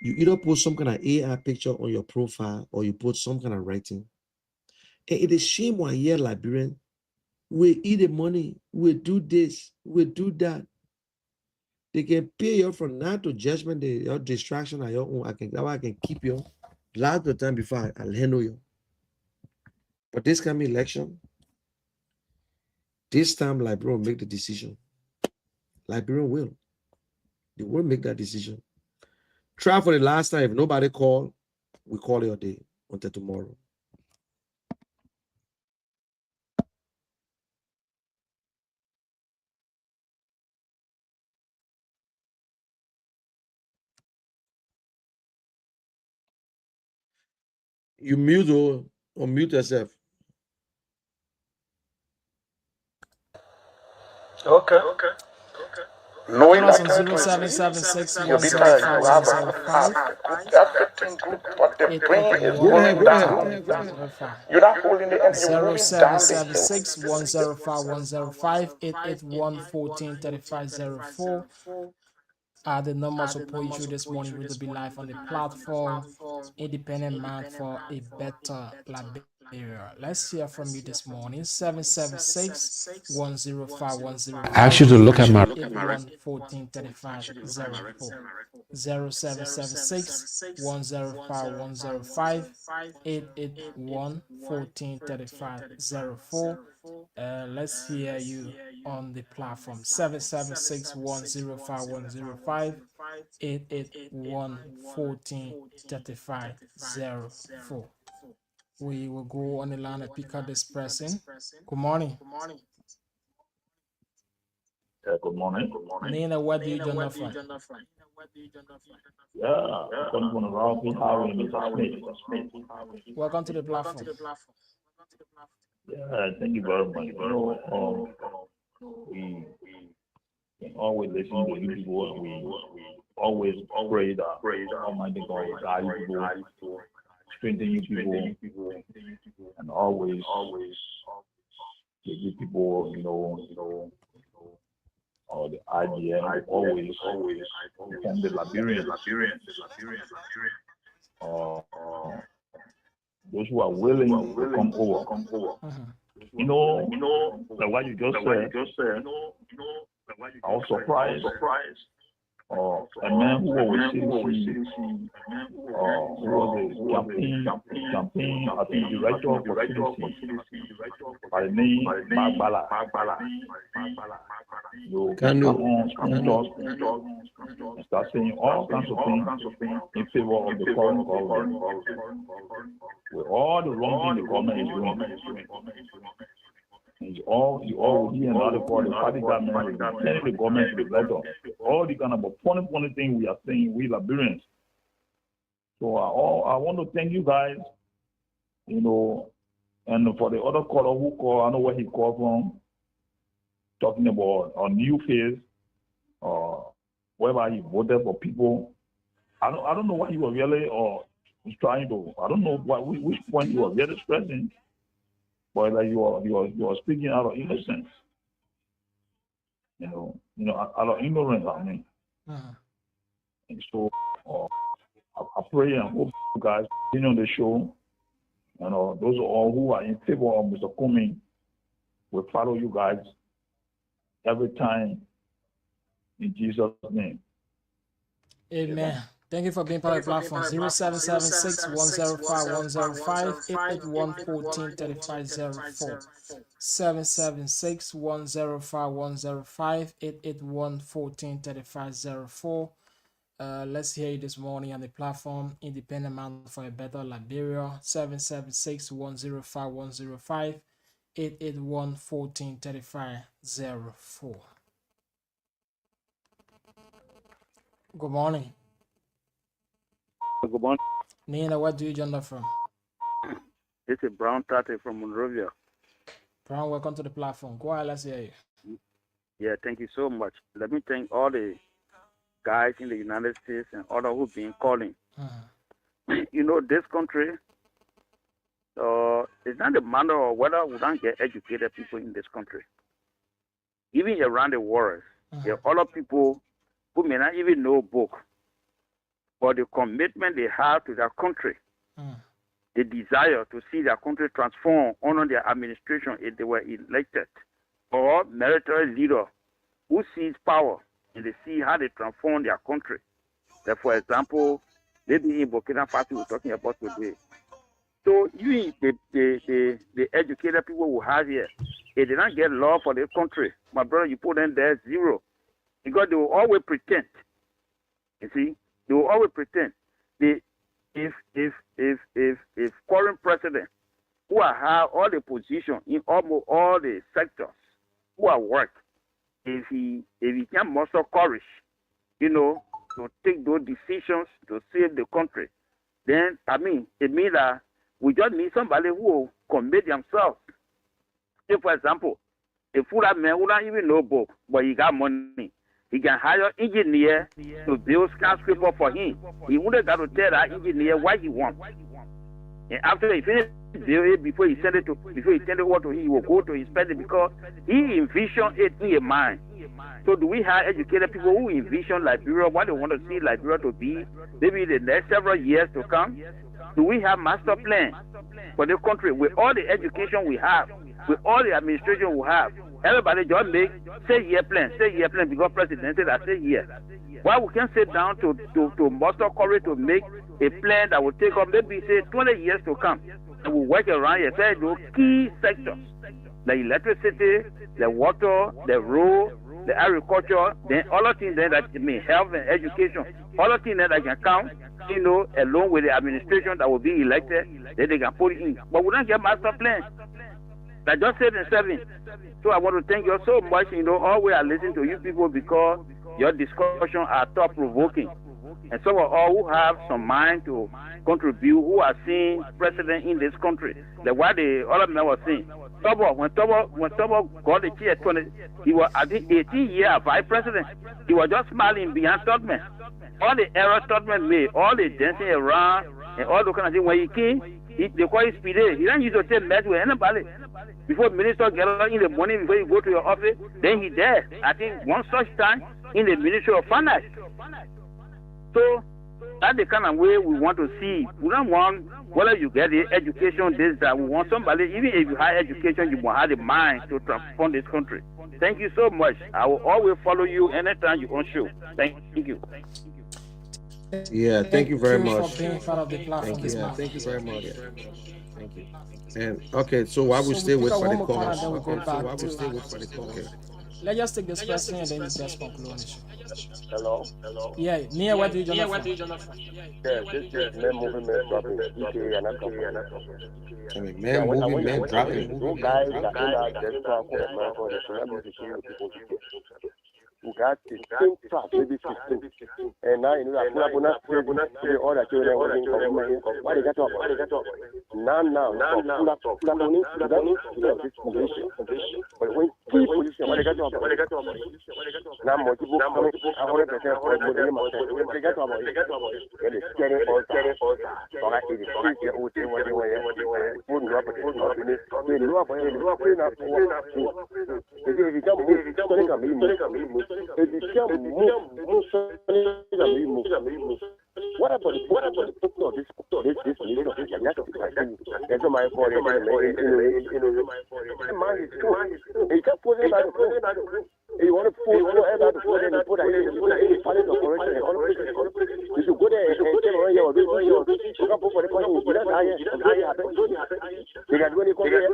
You either put some kind of AI picture on your profile or you put some kind of writing. And it is shame why here Liberian, we eat the money, we do this, we do that. They can pay you from now to judgment, your distraction at your own. I can keep you last the time before I'll handle you. But this coming election, this time Liberian will make the decision. Liberian will. They will make that decision. Try for the last time. If nobody call, we call your day until tomorrow. You mute or mute yourself. Okay. Call Knowing us that on currently 0776 you'll be tired, you have a good heart, everything good, but the brain is Go ahead, going go ahead, go down. ahead, go ahead. You're not holding it and you're moving down the hill. 0776-105-105-881-1435-04 are the numbers of support issue this morning. We will be live on the platform. Independent man for a better Liberia. Let's hear from you this morning. 776-105-105. I ask you to look at my 881-1435-04. 0776-105-105. 881-1435-04. Let's hear you on the platform. 776-105-105. 881-1435-04. We will go on the line and pick up this person. Good morning. Good morning. Nina, where do you join us from? Yeah, I'm calling from the Ralphie Highway, Mr. Smith. Welcome to the platform. Yeah, thank you very much. We can always listen to you people, and we always pray that Almighty God will guide you people, strengthen you people, and always give you people, the idea, and always become the Liberians. Those who are willing to come over. Like what you just said, I was surprised. A man who was CDC, who was a campaign, I think, director for CDC, by the name Magbala. You come on and start saying all kinds of things in favor of the current government, with all the wrong things the government is doing. And you all will hear another part, the party government is telling the government to let us. All the kind of funny things we are saying, we Liberians. So I want to thank you guys, and for the other caller who called, I know where he called from, talking about a new phase, whereby he voted for people. I don't know what he was really was trying to. I don't know which point he was really stressing, but like you are speaking out of innocence. Out of ignorance. I mean. And so I pray and hope you guys continue on the show. And those are all who are in favor of Mr. Comey will follow you guys every time in Jesus' name. Amen. Thank you for being part of the platform. 0776-105-105, 881-1435-04. 776-105-105, 881-1435-04. Let's hear you this morning on the platform. Independent man for a better Liberia. 776-105-105, 881-1435-04. Good morning. Good morning. Nina, what do you join us from? This is Brown Tate from Monrovia. Brown, welcome to the platform. Go ahead, let's hear you. Yeah, thank you so much. Let me thank all the guys in the United States and others who've been calling. This country, it's not a matter of whether we don't get educated people in this country. Even around the world, there are other people who may not even know book, but the commitment they have to their country, the desire to see their country transform under their administration if they were elected, or military leader who sees power and they see how they transform their country. That, for example, maybe in Burkina Faso we're talking about today. So you, the educated people we have here, if they don't get love for their country, my brother, you put them there zero. Because they will always pretend. You see? They will always pretend. If current president, who have all the position in almost all the sectors, who are work, if he can muster courage, to take those decisions to save the country, then it means that We just need somebody who will commit themselves. Say, for example, a fuller man who don't even know book, but he got money. He can hire engineer to build skyscraper for him. He wouldn't got to tell that engineer what he wants. And after he finished build it, before he send it over to him, he will go to inspect it because he envisioned it in his mind. So do we have educated people who envision Liberia, what they want to see Liberia to be, maybe in the next several years to come? Do we have master plan for the country with all the education we have, with all the administration we have? Everybody just make say year plan because president said I say year. Why we can't sit down to muster courage to make a plan that will take up maybe say 20 years to come, and we'll work around here, say those key sectors, the electricity, the water, the road, the agriculture, then all the things that mean health and education, all the things that can count, along with the administration that will be elected, then they can put it in. But we don't get master plan. I just said in 7. So I want to thank you so much. Always I listen to you people because your discussion are thought-provoking. And some of all who have some mind to contribute, who are seeing precedent in this country, like what the other men were saying. When Tobo got the chair 20, he was at the 18 year vice president. He was just smiling behind Tubman. All the errors Tubman made, all the dancing around, and all the kind of things. When he came, they call it speed. He didn't use to take mess with anybody. Before minister get up in the morning, before you go to your office, then he there. I think one such time in the Ministry of Finance. So that's the kind of way we want to see. We don't want whether you get the education, this, that. We want somebody, even if you have education, you want to have the mind to transform this country. Thank you so much. I will always follow you anytime you on show. Thank you. Yeah, thank you very much. For being part of the platform this month. Thank you very much. Thank you. And okay, so while we stay with for the callers, let's just take this question and then just conclude. Hello? Yeah, near what do you Jonathan? Yeah, this is men moving men dropping EK and I'm man moving, man dropping. Two guys that in our desk talk with America, the celebrity people. We got 16 tracks, maybe 15. And now, that Pulabuna said to the other children were in government. Why they got up? Now, Pulabuni, this condition. But when key position, why they got up? Now, multiple coming, 100% for the they got up. It is getting all time. All right, it is 6-year-old thing when they were putting up in it. They knew up and they were putting up. If you come move, it became what about the picture of this little thing? That's my fault. Man is true. He can't put it out. You want to put whatever to put in and put a palette of correction and all of it. You should go there and tell her your business. You can't put for the question. You don't hire. They got when you come here.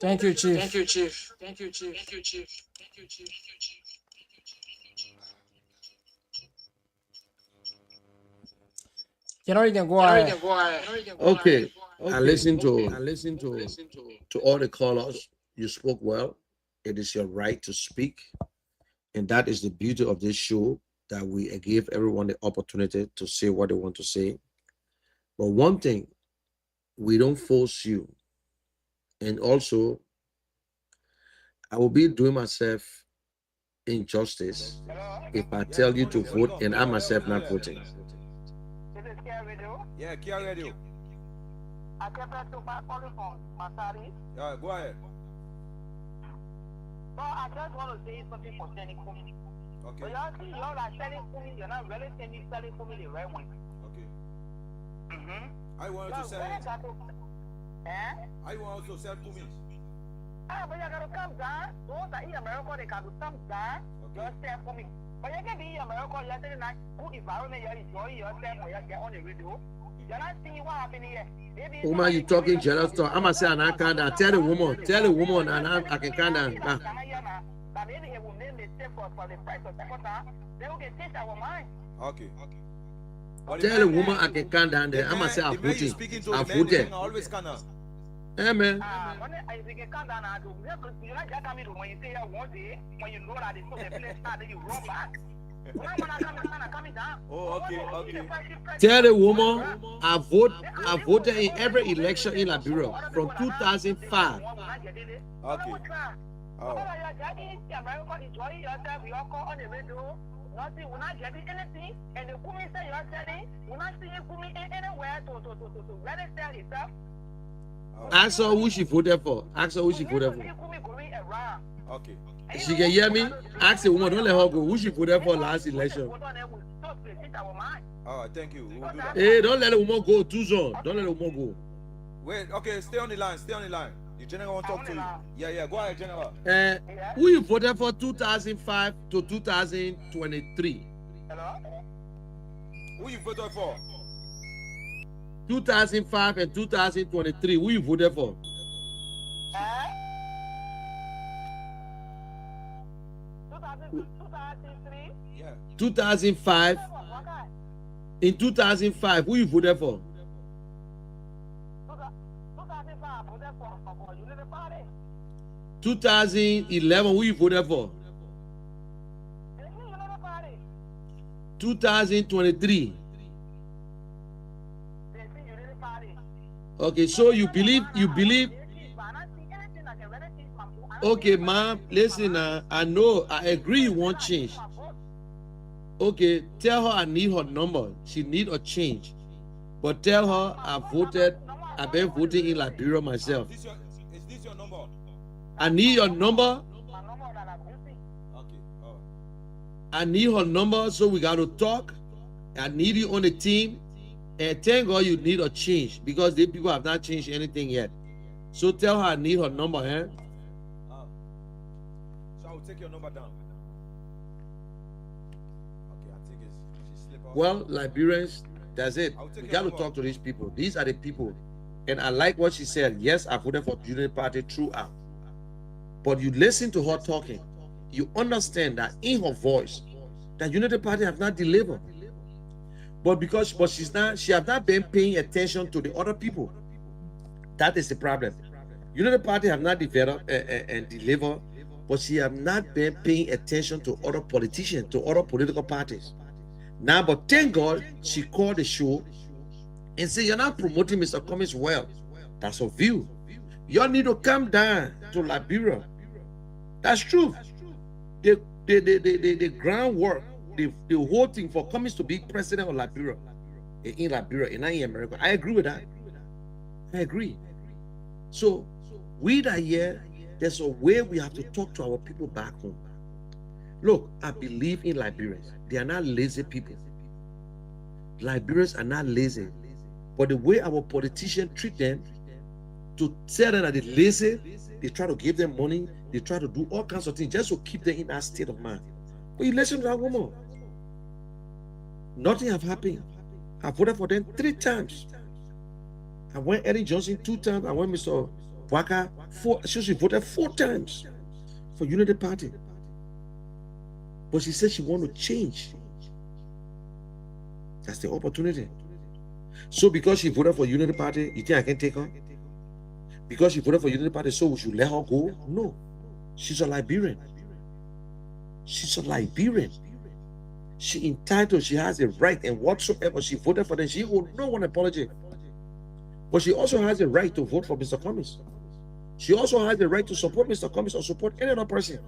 Thank you, Chief. You can go ahead. Okay. I listened to all the callers. You spoke well. It is your right to speak. And that is the beauty of this show, that we give everyone the opportunity to say what they want to say. But one thing, we don't force you. And also, I will be doing myself injustice if I tell you to vote and I myself not voting. Yeah, Kia Radio. I kept to my calling from Masari. Yeah, go ahead. So I just want to say something for selling for me. Okay. But you all are selling for me, you're not really selling for me the right one. Okay. I want to sell it. I want to sell to me. But you got to come down. Those that in America, they got to come down. Okay. Just sell for me. But you can be in America, you're telling us who environment you're enjoying yourself when you get on the radio. You're not seeing what happened here. Woman, you talking jealous talk. I'm going to say, and I can't tell the woman, and I can calm down. Maybe it will make mistake for the price of Dakota. Then we can change our mind. Okay. Tell the woman I can calm down there. I'm going to say, I'm voting. I'm voting. Always can. Amen. If you can calm down, you like that coming when you say one day, when you know that it's so the place start, then you run back. Oh, okay. Tell the woman I voted in every election in Liberia from 2005. Okay. Oh. Nothing, we're not getting anything, and the woman say you're selling, we're not seeing woman anywhere to let it sell itself. Ask her who she voted for. Ask her who she voted for. Okay. She can hear me. Ask the woman, don't let her go. Who she voted for last election? Oh, thank you. We'll do that. Hey, don't let the woman go too soon. Don't let the woman go. Wait, okay, stay on the line. The general won't talk to you. Yeah, go ahead, general. Who you voted for 2005 to 2023? Hello? Who you voted for? 2005 and 2023. Who you voted for? 2003? Yeah. 2005. In 2005, who you voted for? 2005, voted for Unity Party. 2011, who you voted for? 2023. Okay, so you believe. Okay, ma'am, listen, I know, I agree you want change. Okay, tell her I need her number. She need a change. But tell her I've been voting in Liberia myself. Is this your number? I need your number. Okay. Oh. I need her number, so we got to talk. I need you on the team. And thank God you need a change because the people have not changed anything yet. So tell her I need her number, eh? So I will take your number down. Okay, I think she slipped off. Well, Liberians, that's it. We got to talk to these people. These are the people. And I like what she said. Yes, I voted for the Unity Party throughout. But you listen to her talking. You understand that in her voice, that Unity Party have not delivered. But she have not been paying attention to the other people. That is the problem. Unity Party have not developed and delivered, but she have not been paying attention to other politicians, to other political parties. Now, but thank God she called the show and said, you're not promoting Mr. Cummings well. That's her view. You need to come down to Liberia. That's true. The groundwork, the whole thing for Cummings to be president of Liberia, in Liberia, and not in America. I agree with that. I agree. So, we that here, there's a way we have to talk to our people back home. Look, I believe in Liberians. They are not lazy people. Liberians are not lazy. But the way our politicians treat them, to tell them that they're lazy, they try to give them money, they try to do all kinds of things just to keep them in that state of mind. But you listen to that woman. Nothing have happened. I voted for them 3 times. I went Eddie Johnson 2 times. I went Mr. Waka 4. She voted 4 times for Unity Party. But she said she want to change. That's the opportunity. So because she voted for Unity Party, you think I can take her? Because she voted for Unity Party, so we should let her go? No. She's a Liberian. She's a Liberian. She entitled, she has a right, and whatsoever she voted for them, she will no one apology. But she also has a right to vote for Mr. Cummings. She also has the right to support Mr. Cummings or support any other person.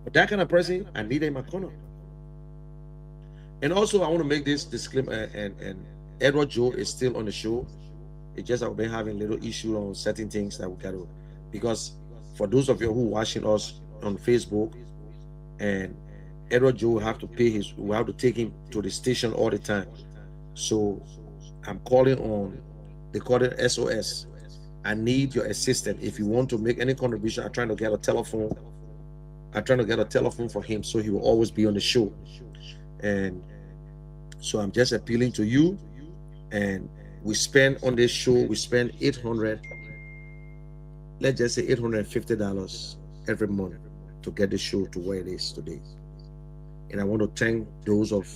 But that kind of person, I need in my corner. And also, I want to make this disclaimer, and Edward Joe is still on the show. It's just that we've been having little issue on certain things that we got to, because for those of you who are watching us on Facebook, and Edward Joe will have to pay we have to take him to the station all the time. So I'm calling on, they call it SOS. I need your assistance. If you want to make any contribution, I'm trying to get a telephone. I'm trying to get a telephone for him so he will always be on the show. And so I'm just appealing to you. And we spend on this show, we spend $800, let's just say $850 every month to get the show to where it is today. And I want to thank those of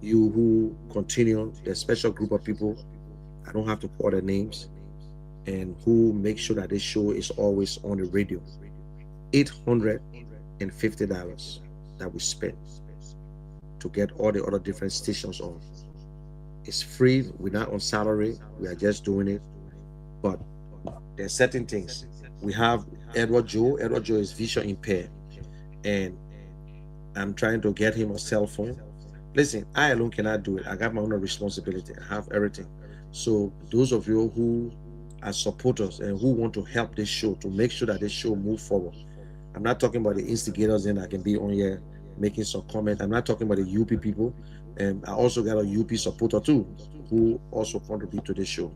you who continue, the special group of people, I don't have to call their names, and who make sure that this show is always on the radio. $850. that we spend to get all the other different stations on. It's free. We're not on salary. We are just doing it. But there's certain things. We have Edward Joe. Edward Joe is vision impaired, and I'm trying to get him a cell phone. Listen, I alone cannot do it. I got my own responsibility. I have everything. So those of you who are supporters and who want to help this show to make sure that this show move forward, I'm not talking about the instigators and I can be on here making some comment. I'm not talking about the UP people. And I also got a UP supporter too, who also contribute to this show.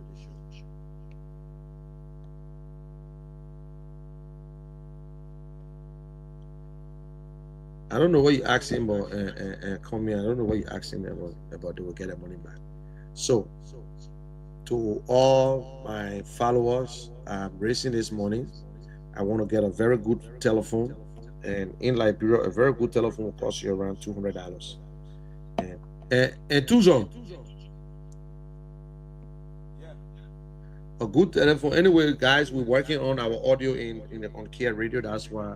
I don't know what you asked him about, come here. I don't know what you asked him about they will get their money back. So, to all my followers, I'm racing this morning. I want to get a very good telephone, and in Liberia, a very good telephone will cost you around $200. And Tuzon, a good telephone. Anyway, guys, we're working on our audio on Care Radio. That's why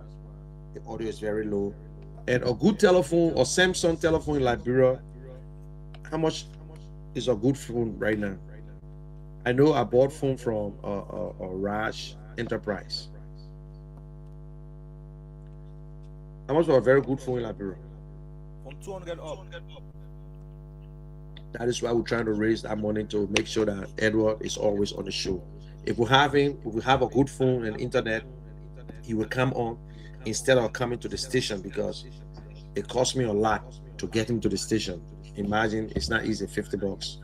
the audio is very low. And a good telephone or Samsung telephone in Liberia, how much is a good phone right now? I know I bought phone from Raj Enterprise. How much for a very good phone in Liberia? From 200 up. That is why we're trying to raise that money to make sure that Edward is always on the show. If we have a good phone and internet, he will come on instead of coming to the station, because it cost me a lot to get him to the station. Imagine, it's not easy, $50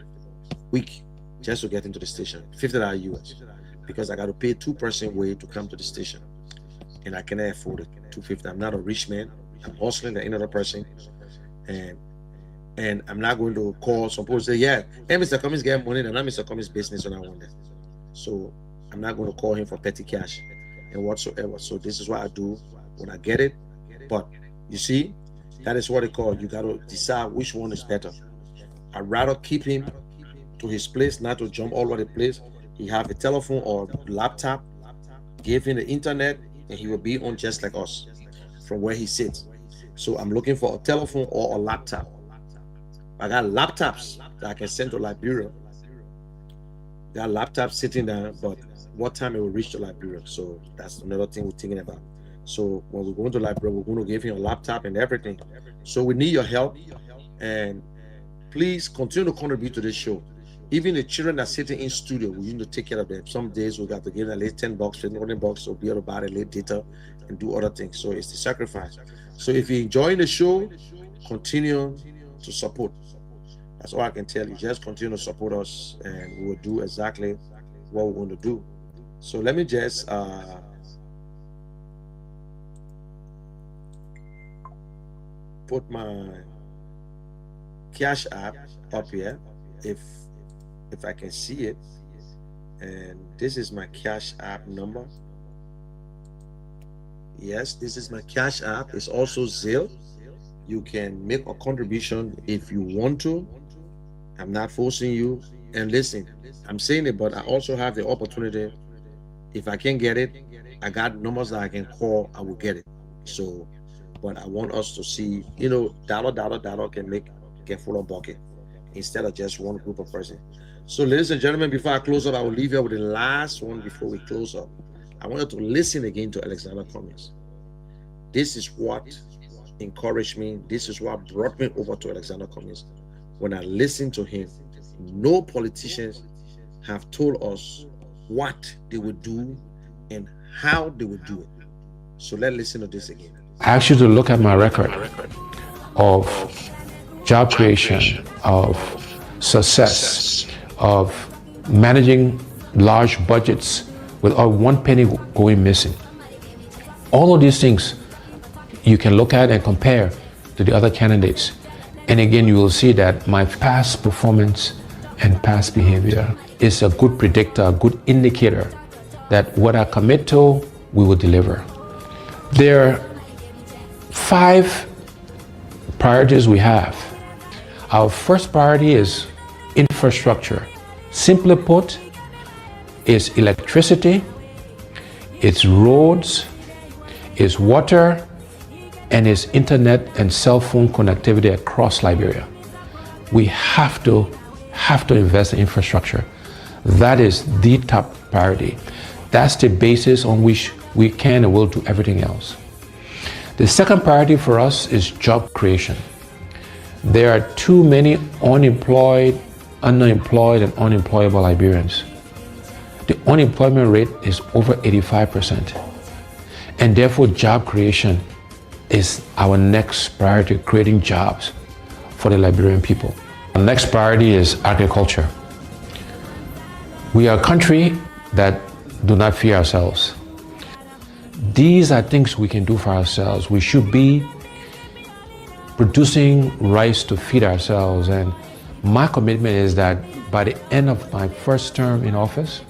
week just to get into the station, $50 US, because I got to pay 2-person way to come to the station, and I cannot afford it. $250. I'm not a rich man. I'm hustling like another person, and I'm not going to call some people say, yeah, hey, Mr. Cummings get money, and not Mr. Cummings business when I want that. So I'm not going to call him for petty cash and whatsoever. So this is what I do when I get it. But you see, that is what they call, you got to decide which one is better. I'd rather keep him to his place, not to jump all over the place. He have a telephone or laptop, give him the internet, and he will be on just like us from where he sits. So I'm looking for a telephone or a laptop. I got laptops that I can send to Liberia. There are laptops sitting there, but what time it will reach to Liberia? So that's another thing we're thinking about. So when we're going to Liberia, we're going to give him a laptop and everything. So we need your help, and please continue to contribute to this show. Even the children that are sitting in studio, we need to take care of them. Some days we got to give them at least $10, $15 so be able to buy the late data and do other things. So it's the sacrifice. So if you're enjoying the show, continue to support. That's all I can tell you. Just continue to support us, and we will do exactly what we want to do. So let me just put my Cash App up here, if I can see it. And this is my Cash App number. Yes, this is my Cash App. It's also Zelle. You can make a contribution if you want to. I'm not forcing you. And listen, I'm saying it, but I also have the opportunity. If I can't get it, I got numbers that I can call. I will get it. So, but I want us to see, you know, dollar can get full of bucket instead of just one group of person. So, ladies and gentlemen, before I close up, I will leave you with the last one before we close up. I wanted to listen again to Alexander Cummings. This is what encouraged me. This is what brought me over to Alexander Cummings. When I listened to him, no politicians have told us what they would do and how they would do it. So let's listen to this again. I ask you to look at my record of job creation, of success, of managing large budgets without one penny going missing. All of these things you can look at and compare to the other candidates. And again, you will see that my past performance and past behavior is a good predictor, a good indicator that what I commit to, we will deliver. There are 5 priorities we have. Our first priority is infrastructure. Simply put, it's electricity, it's roads, it's water, and its internet and cell phone connectivity across Liberia. We have to invest in infrastructure. That is the top priority. That's the basis on which we can and will do everything else. The second priority for us is job creation. There are too many unemployed, underemployed, and unemployable Liberians. The unemployment rate is over 85%. And therefore, job creation is our next priority, creating jobs for the Liberian people. The next priority is agriculture. We are a country that do not fear ourselves. These are things we can do for ourselves. We should be producing rice to feed ourselves. And my commitment is that by the end of my first term in office,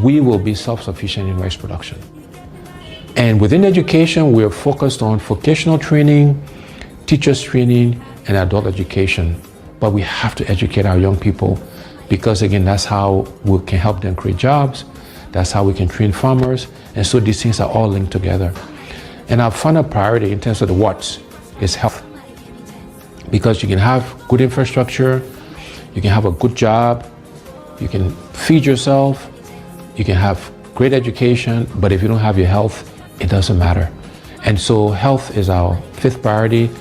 we will be self-sufficient in rice production. And within education, we're focused on vocational training, teachers training, and adult education. But we have to educate our young people because, again, that's how we can help them create jobs. That's how we can train farmers. And so these things are all linked together. And our final priority in terms of the what's is health. Because you can have good infrastructure, you can have a good job, you can feed yourself, you can have great education, but if you don't have your health, it doesn't matter. And so health is our fifth priority,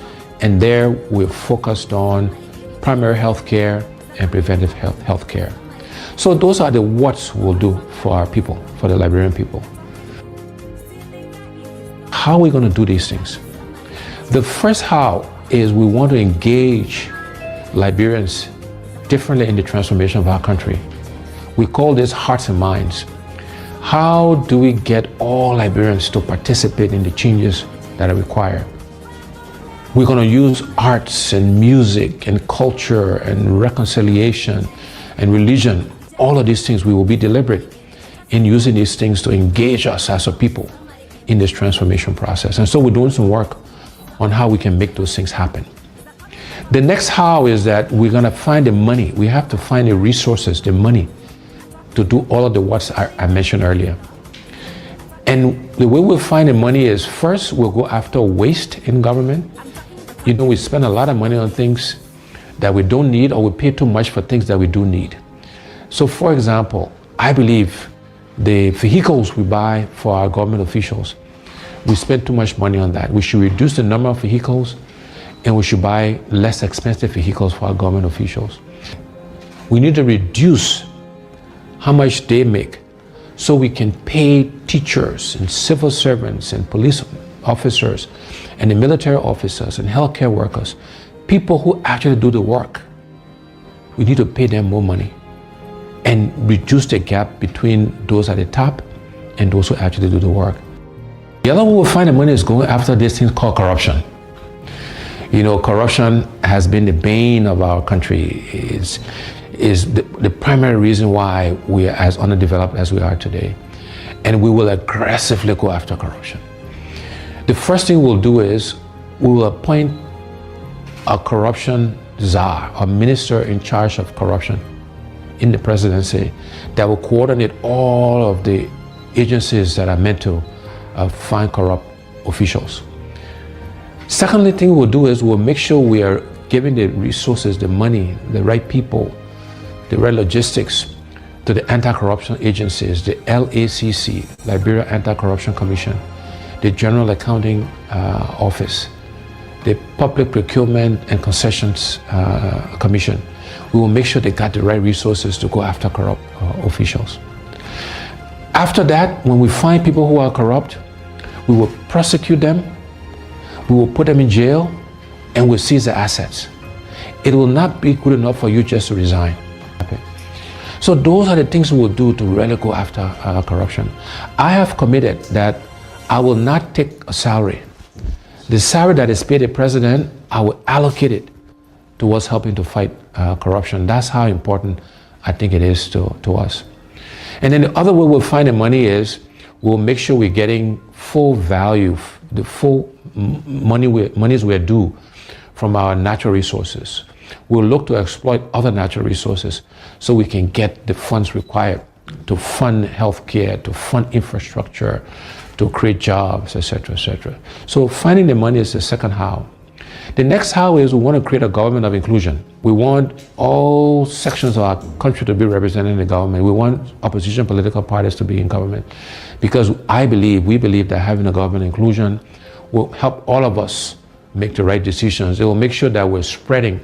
and there we're focused on primary health care and preventive health care. So those are the what's we'll do for our people, for the Liberian people. How are we going to do these things? The first how is we want to engage Liberians differently in the transformation of our country. We call this hearts and minds. How do we get all Liberians to participate in the changes that are required? We're going to use arts and music and culture and reconciliation and religion. All of these things, we will be deliberate in using these things to engage us as a people in this transformation process. And so we're doing some work on how we can make those things happen. The next how is that we're going to find the money. We have to find the resources, the money, to do all of the what's I mentioned earlier. And the way we'll find the money is, first, we'll go after waste in government. You know, we spend a lot of money on things that we don't need, or we pay too much for things that we do need. So, for example, I believe the vehicles we buy for our government officials, we spend too much money on that. We should reduce the number of vehicles, and we should buy less expensive vehicles for our government officials. We need to reduce how much they make so we can pay teachers and civil servants and police officers and the military officers and healthcare workers, people who actually do the work. We need to pay them more money and reduce the gap between those at the top and those who actually do the work. The other way we'll find the money is going after this thing called corruption. You know, corruption has been the bane of our country, is the primary reason why we are as underdeveloped as we are today. And we will aggressively go after corruption. The first thing we'll do is we will appoint a corruption czar, a minister in charge of corruption in the presidency that will coordinate all of the agencies that are meant to find corrupt officials. Secondly thing we'll do is we'll make sure we are giving the resources, the money, the right people, the right logistics to the anti-corruption agencies, the LACC, Liberia Anti-Corruption Commission, the General Accounting Office, the Public Procurement and Concessions Commission. We will make sure they got the right resources to go after corrupt officials. After that, when we find people who are corrupt, we will prosecute them, we will put them in jail, and we'll seize their assets. It will not be good enough for you just to resign. Okay. So those are the things we will do to really go after corruption. I have committed that I will not take a salary. The salary that is paid the president, I will allocate it towards helping to fight corruption. That's how important I think it is to us. And then the other way we'll find the money is we'll make sure we're getting full value, the full monies we're due from our natural resources. We'll look to exploit other natural resources so we can get the funds required to fund healthcare, to fund infrastructure, to create jobs, etc., etc. So finding the money is the second how. The next how is we want to create a government of inclusion. We want all sections of our country to be represented in the government. We want opposition political parties to be in government, because we believe that having a government inclusion will help all of us make the right decisions. It will make sure that we're spreading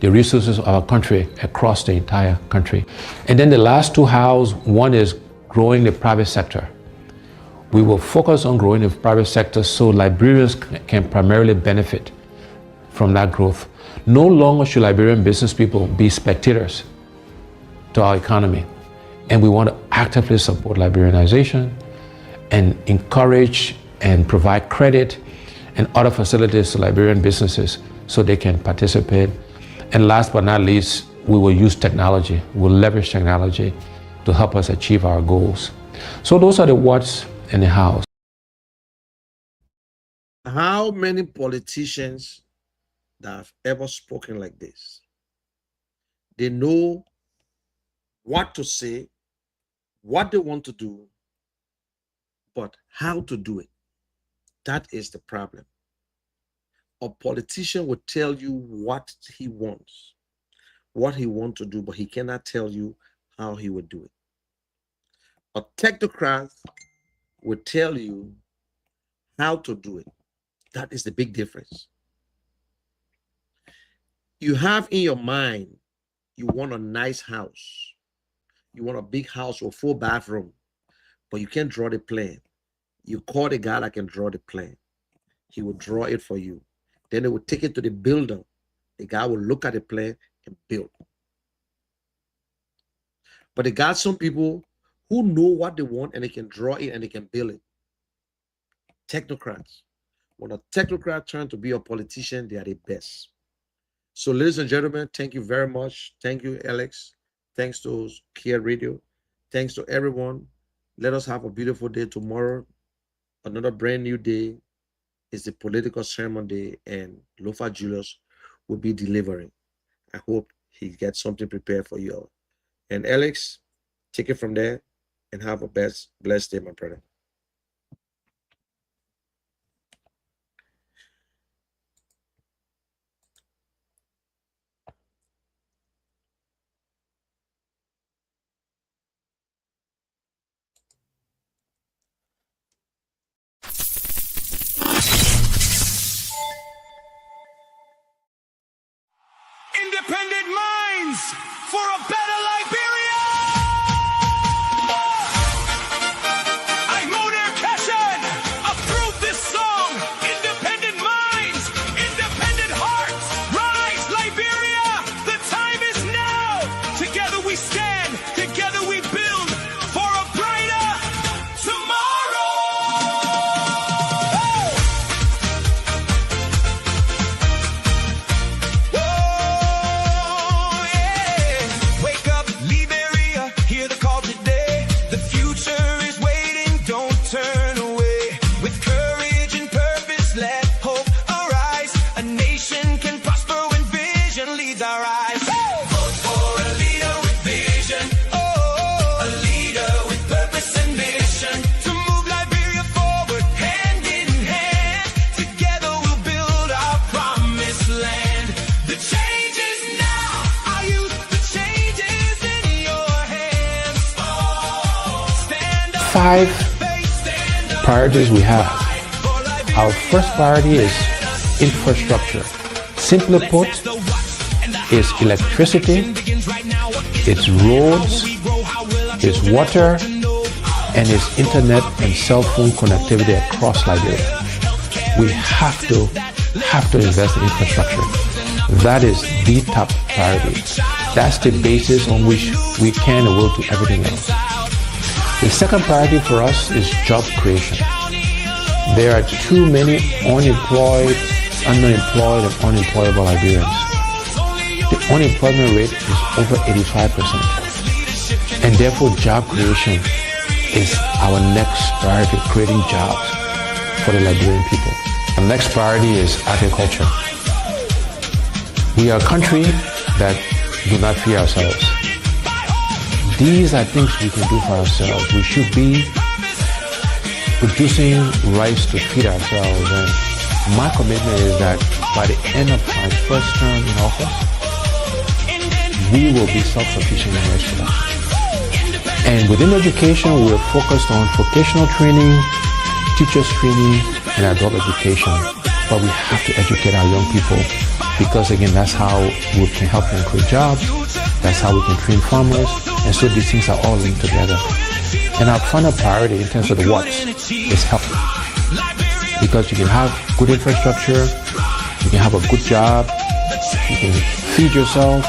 the resources of our country across the entire country. And then the last two hows, one is growing the private sector. We will focus on growing the private sector so Liberians can primarily benefit from that growth. No longer should Liberian business people be spectators to our economy. And we want to actively support Liberianization and encourage and provide credit and other facilities to Liberian businesses so they can participate. And last but not least, we will use technology. We'll leverage technology to help us achieve our goals. So those are the what's and the hows. How many politicians that have ever spoken like this? They know what to say, what they want to do, but how to do it. That is the problem. A politician will tell you what he wants to do, but he cannot tell you how he would do it. A technocrat will tell you how to do it. That is the big difference. You have in your mind, you want a nice house. You want a big house with a full bathroom, but you can't draw the plan. You call the guy that can draw the plan. He will draw it for you. Then they will take it to the builder. The guy will look at the plan and build. But they got some people who know what they want and they can draw it and they can build it. Technocrats. When a technocrat turns to be a politician, they are the best. So ladies and gentlemen, thank you very much. Thank you, Alex. Thanks to Care Radio. Thanks to everyone. Let us have a beautiful day tomorrow. Another brand new day. It's the political sermon day, and Lofa Julius will be delivering. I hope he gets something prepared for you all. And Alex, take it from there and have a blessed day, my brother. Independent minds for a better Liberia! I Moder Keshen approve this song. Independent minds, independent hearts, rise Liberia! The time is now. Together we stand, together we build for a brighter tomorrow. Wake up, Liberia, hear the call today. The future is waiting, don't turn away. With courage and purpose, let hope arise. A nation can prosper when vision leads our eyes. Vote for a leader with vision. A leader with purpose and mission. To move Liberia forward, hand in hand. Together we'll build our promised land. The change is now. Our youth, the change is in your hands. Stand up. 5 priorities we have. Our first priority is infrastructure. Simply put, it's electricity, it's roads, it's water, and it's internet and cell phone connectivity across Liberia. We have to invest in infrastructure. That is the top priority. That's the basis on which we can and will do everything else. The second priority for us is job creation. There are too many unemployed, underemployed, and unemployable Liberians. The unemployment rate is over 85%. And therefore, job creation is our next priority, creating jobs for the Liberian people. The next priority is agriculture. We are a country that do not feed ourselves. These are things we can do for ourselves. We should be producing rice to feed ourselves. And my commitment is that by the end of my first term in office, we will be self-sufficient in rice production. And within education, we're focused on vocational training, teachers training, and adult education. But we have to educate our young people because, again, that's how we can help them create jobs. That's how we can train farmers. And so these things are all linked together. And our final priority in terms of the what is health. Because you can have good infrastructure, you can have a good job, you can feed yourself,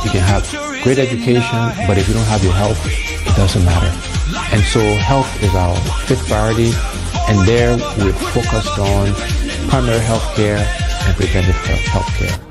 you can have great education, but if you don't have your health, it doesn't matter. And so health is our fifth priority, and there we're focused on primary health care and preventive health care.